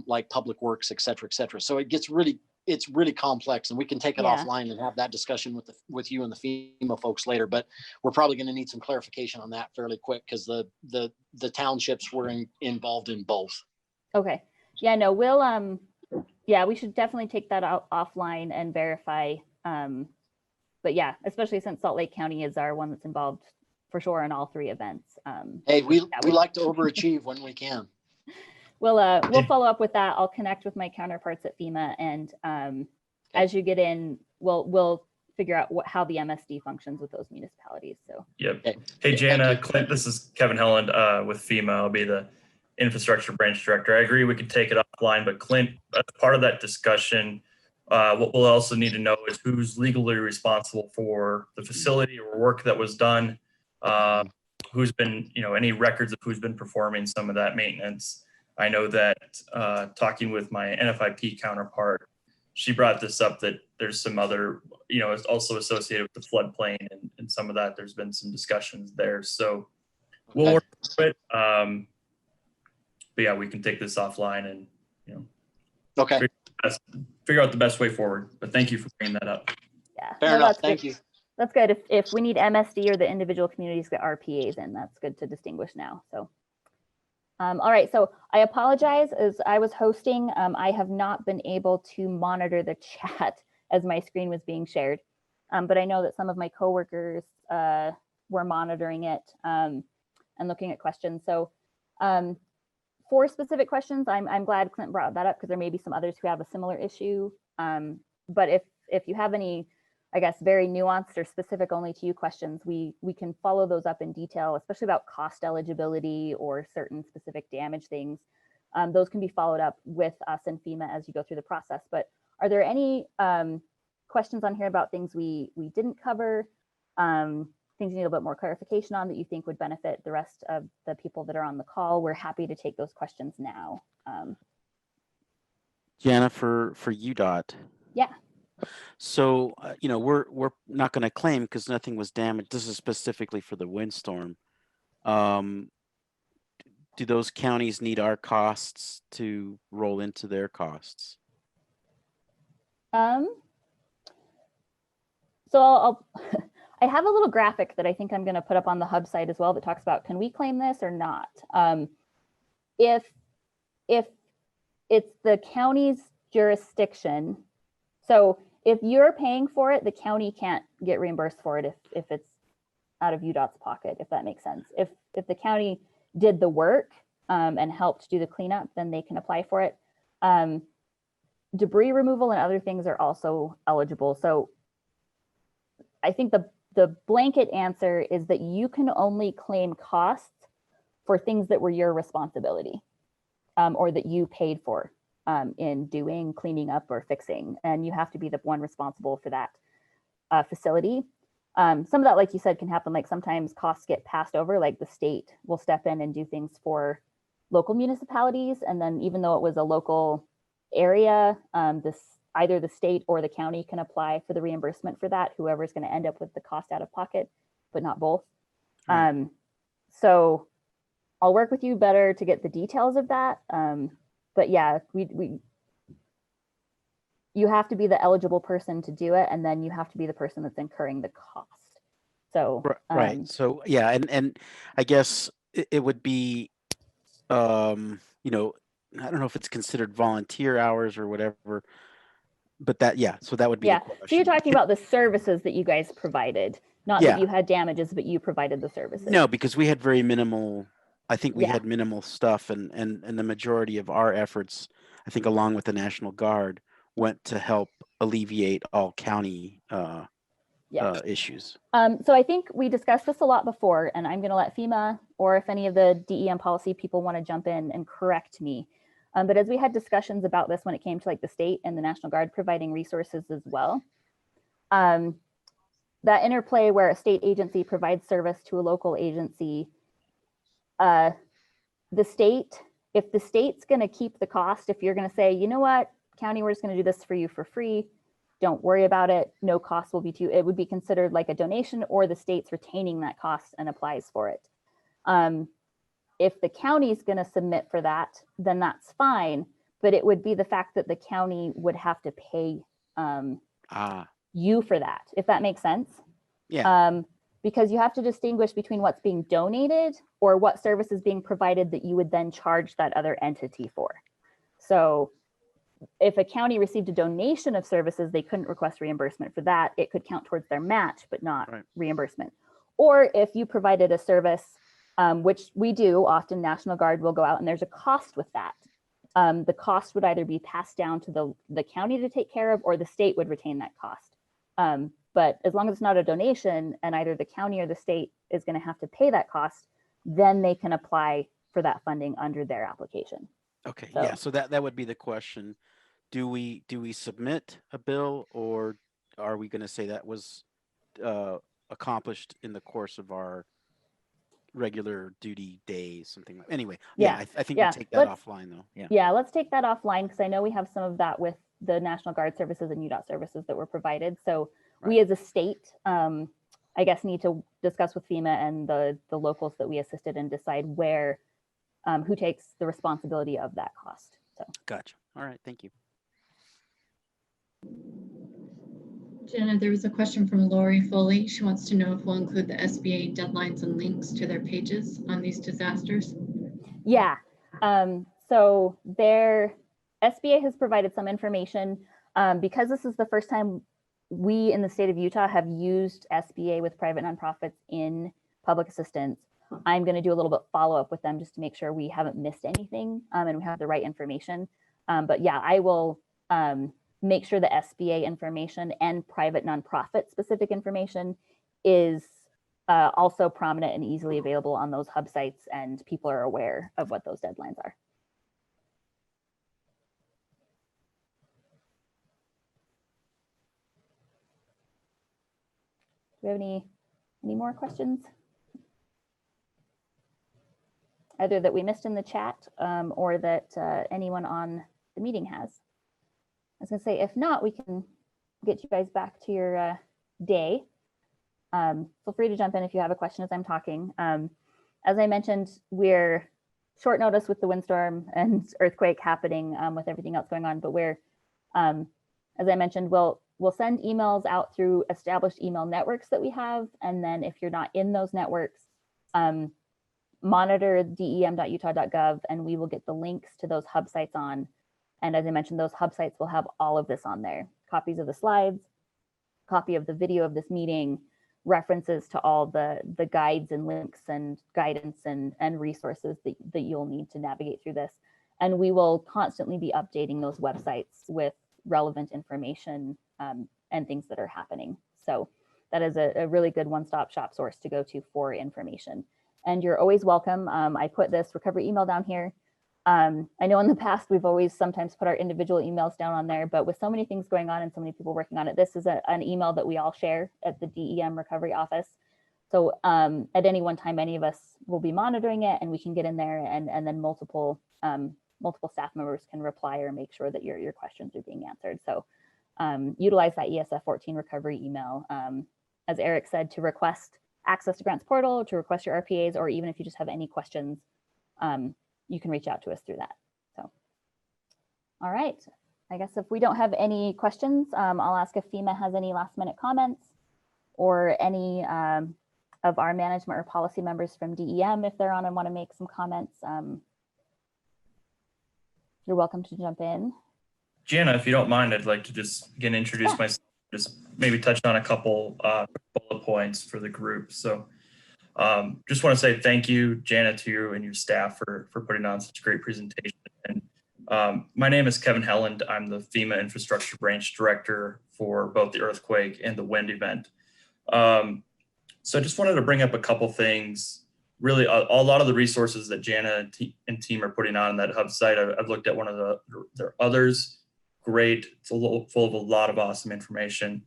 S8: like public works, et cetera, et cetera. So it's really complex, and we can take it offline and have that discussion with you and the FEMA folks later. But we're probably going to need some clarification on that fairly quick, because the townships were involved in both.
S1: Okay. Yeah, no, we'll yeah, we should definitely take that out offline and verify. But yeah, especially since Salt Lake County is our one that's involved for sure in all 3 events.
S8: Hey, we like to overachieve when we can.
S1: We'll follow up with that. I'll connect with my counterparts at FEMA, and as you get in, we'll figure out how the MSD functions with those municipalities. So
S9: yep.
S8: Okay.
S9: Hey, Jana, Clint, this is Kevin Helland with FEMA. I'll be the infrastructure branch director. I agree we could take it offline, but Clint, as part of that discussion, what we'll also need to know is who's legally responsible for the facility or work that was done, who's been, any records of who's been performing some of that maintenance. I know that talking with my NFIP counterpart, she brought this up that there's some other, it's also associated with the floodplain and some of that. There's been some discussions there. So we'll work through it. But yeah, we can take this offline and,
S8: Okay.
S9: figure out the best way forward. But thank you for bringing that up.
S1: yeah,
S8: Fair enough.
S1: that's
S8: Thank
S1: good.
S8: you.
S1: That's good. If we need MSD or the individual communities get RPAs in, that's good to distinguish now. So, all right. So I apologize, as I was hosting, I have not been able to monitor the chat as my screen was being shared. But I know that some of my coworkers were monitoring it and looking at questions. So for specific questions, I'm glad Clint brought that up, because there may be some others who have a similar issue. But if you have any, I guess, very nuanced or specific only to you questions, we can follow those up in detail, especially about cost eligibility or certain specific damage things. Those can be followed up with us and FEMA as you go through the process. But are there any questions on here about things we didn't cover, things you need a little bit more clarification on that you think would benefit the rest of the people that are on the call? We're happy to take those questions now.
S10: Jana, for UDOT.
S1: Yeah.
S10: So, we're not going to claim because nothing was damaged. This is specifically for the windstorm. Do those counties need our costs to roll into their costs?
S1: So I'll I have a little graphic that I think I'm going to put up on the hub site as well that talks about, can we claim this or not? If it's the county's jurisdiction, so if you're paying for it, the county can't get reimbursed for it if it's out of UDOT's pocket, if that makes sense. If the county did the work and helped do the cleanup, then they can apply for it. Debris removal and other things are also eligible. So I think the blanket answer is that you can only claim costs for things that were your responsibility or that you paid for in doing, cleaning up, or fixing. And you have to be the one responsible for that facility. Some of that, like you said, can happen. Like sometimes costs get passed over, like the state will step in and do things for local municipalities. And then even though it was a local area, either the state or the county can apply for the reimbursement for that, whoever's going to end up with the cost out of pocket, but not both.
S10: Right.
S1: So I'll work with you better to get the details of that. But yeah, you have to be the eligible person to do it, and then you have to be the person that's incurring the cost. So
S10: Right. So yeah, and I guess it would be, you know, I don't know if it's considered volunteer hours or whatever, but that, yeah, so that would be the
S1: so you're
S10: question.
S1: talking about the services that you guys provided, not
S10: Yeah.
S1: that you had damages, but you provided the services.
S10: No, because we had very minimal, I think we
S1: Yeah.
S10: had minimal stuff, and the majority of our efforts, I think along with the National Guard, went to help alleviate all county issues.
S1: So I think we discussed this a lot before, and I'm going to let FEMA or if any of the DEM policy people want to jump in and correct me. But as we had discussions about this when it came to like the state and the National Guard providing resources as well, that interplay where a state agency provides service to a local agency, if the state's going to keep the cost, if you're going to say, you know what, county, we're just going to do this for you for free, don't worry about it, no cost will be due, it would be considered like a donation, or the state's retaining that cost and applies for it. If the county's going to submit for that, then that's fine, but it would be the fact that the county would have to pay you for that, if that makes sense.
S10: Yeah.
S1: Because you have to distinguish between what's being donated or what service is being provided that you would then charge that other entity for. So if a county received a donation of services, they couldn't request reimbursement for that. It could count towards their match, but not reimbursement. Or if you provided a service, which we do, often National Guard will go out and there's a cost with that. The cost would either be passed down to the county to take care of, or the state would retain that cost. But as long as it's not a donation and either the county or the state is going to have to pay that cost, then they can apply for that funding under their application.
S10: Okay, yeah, so that would be the question. Do we submit a bill, or are we going to say that was accomplished in the course of our regular duty days, something like? Anyway, I think we take that offline though.
S1: Yeah, let's take that offline, because I know we have some of that with the National Guard services and UDOT services that were provided. So we as a state, I guess, need to discuss with FEMA and the locals that we assisted and decide where, who takes the responsibility of that cost. So
S10: gotcha. All right, thank you.
S3: Jenna, there was a question from Lori Foley. She wants to know if we'll include the SBA deadlines and links to their pages on these disasters.
S1: Yeah, so their SBA has provided some information. Because this is the first time we in the state of Utah have used SBA with private nonprofits in public assistance, I'm going to do a little bit follow up with them just to make sure we haven't missed anything and we have the right information. But yeah, I will make sure the SBA information and private nonprofit specific information is also prominent and easily available on those hub sites, and people are aware of what those deadlines are. Do we have any more questions? Either that we missed in the chat or that anyone on the meeting has. I was gonna say, if not, we can get you guys back to your day. Feel free to jump in if you have a question as I'm talking. As I mentioned, we're short notice with the windstorm and earthquake happening with everything else going on, but we're, as I mentioned, we'll send emails out through established email networks that we have. And then if you're not in those networks, monitor dem.utah.gov and we will get the links to those hub sites on. And as I mentioned, those hub sites will have all of this on there. Copies of the slides, copy of the video of this meeting, references to all the guides and links and guidance and resources that you'll need to navigate through this. And we will constantly be updating those websites with relevant information and things that are happening. So that is a really good one-stop shop source to go to for information. And you're always welcome. I put this recovery email down here. I know in the past, we've always sometimes put our individual emails down on there, but with so many things going on and so many people working on it, this is an email that we all share at the DEM recovery office. So at any one time, any of us will be monitoring it, and we can get in there, and then multiple staff members can reply or make sure that your questions are being answered. So utilize that ESF 14 recovery email, as Eric said, to request access to grants portal, to request your RPAs, or even if you just have any questions, you can reach out to us through that. So, all right. I guess if we don't have any questions, I'll ask if FEMA has any last minute comments, or any of our management or policy members from DEM, if they're on and want to make some comments. You're welcome to jump in.
S9: Jana, if you don't mind, I'd like to just again introduce myself, just maybe touch on a couple bullet points for the group. So just want to say thank you, Jana, to you and your staff for putting on such a great presentation. And my name is Kevin Helland. I'm the FEMA Infrastructure Branch Director for both the earthquake and the wind event. So I just wanted to bring up a couple things. Really, a lot of the resources that Jana and team are putting on that hub site, I've looked at one of their others. Great. It's full of a lot of awesome information.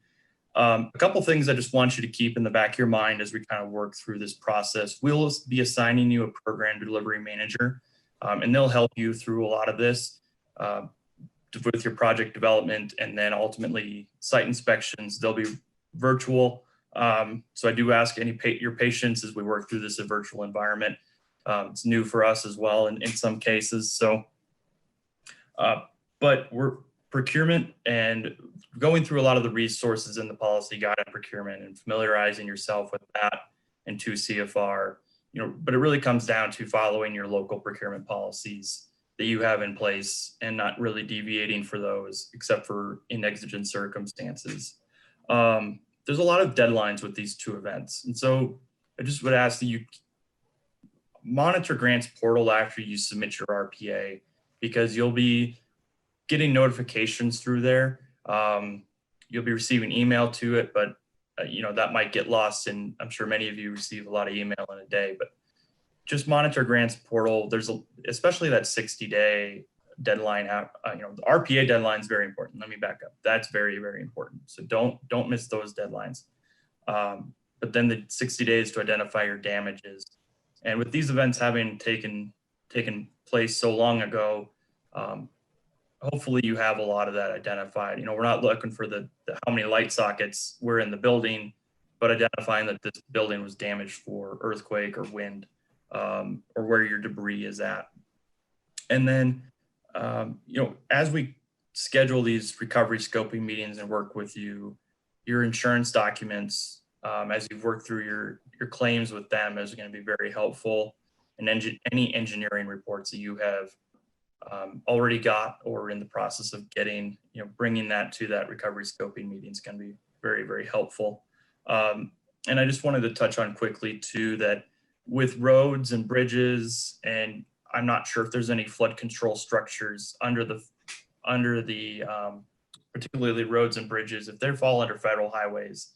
S9: A couple things I just want you to keep in the back of your mind as we kind of work through this process. We'll be assigning you a program delivery manager, and they'll help you through a lot of this with your project development, and then ultimately site inspections. They'll be virtual. So I do ask your patience as we work through this virtual environment. It's new for us as well in some cases. So, but we're procurement and going through a lot of the resources in the policy guide on procurement and familiarizing yourself with that and 2 CFR, but it really comes down to following your local procurement policies that you have in place and not really deviating for those except for in exigent circumstances. There's a lot of deadlines with these 2 events. And so I just would ask that you monitor grants portal after you submit your RPA, because you'll be getting notifications through there. You'll be receiving email to it, but that might get lost, and I'm sure many of you receive a lot of email in a day, but just monitor grants portal. There's especially that 60-day deadline. The RPA deadline is very important. Let me back up. That's very, very important. So don't miss those deadlines. But then the 60 days to identify your damages. And with these events having taken place so long ago, hopefully you have a lot of that identified. We're not looking for the how many light sockets were in the building, but identifying that this building was damaged for earthquake or wind, or where your debris is at. And then as we schedule these recovery scoping meetings and work with you, your insurance documents, as you've worked through your claims with them, is going to be very helpful. And any engineering reports that you have already got or in the process of getting, bringing that to that recovery scoping meeting is going to be very, very helpful. And I just wanted to touch on quickly too, that with roads and bridges, and I'm not sure if there's any flood control structures under the particularly roads and bridges. If they fall under federal highways,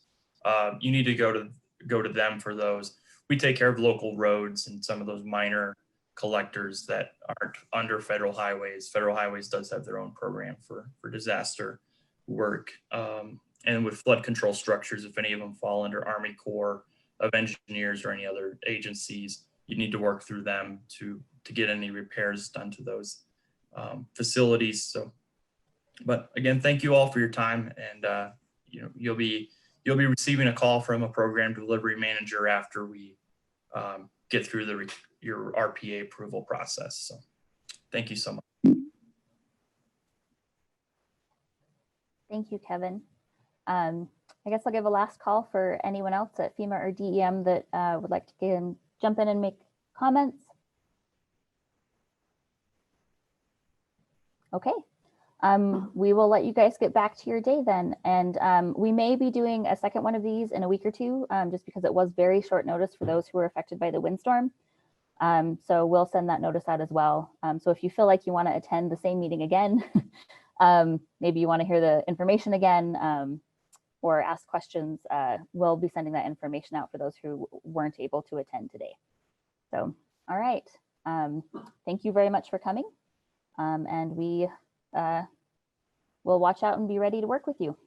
S9: you need to go to them for those. We take care of local roads and some of those minor collectors that aren't under federal highways. Federal highways does have their own program for disaster work. And with flood control structures, if any of them fall under Army Corps of Engineers or any other agencies, you need to work through them to get any repairs done to those facilities. So, but again, thank you all for your time, and you'll be receiving a call from a program delivery manager after we get through your RPA approval process. So, thank you so much.
S1: Thank you, Kevin. I guess I'll give a last call for anyone else at FEMA or DEM that would like to jump in and make comments. Okay, we will let you guys get back to your day then. And we may be doing a second one of these in a week or two, just because it was very short notice for those who were affected by the windstorm. So we'll send that notice out as well. So if you feel like you want to attend the same meeting again, maybe you want to hear the information again, or ask questions, we'll be sending that information out for those who weren't able to attend today. So, all right. Thank you very much for coming. And we will watch out and be ready to work with you.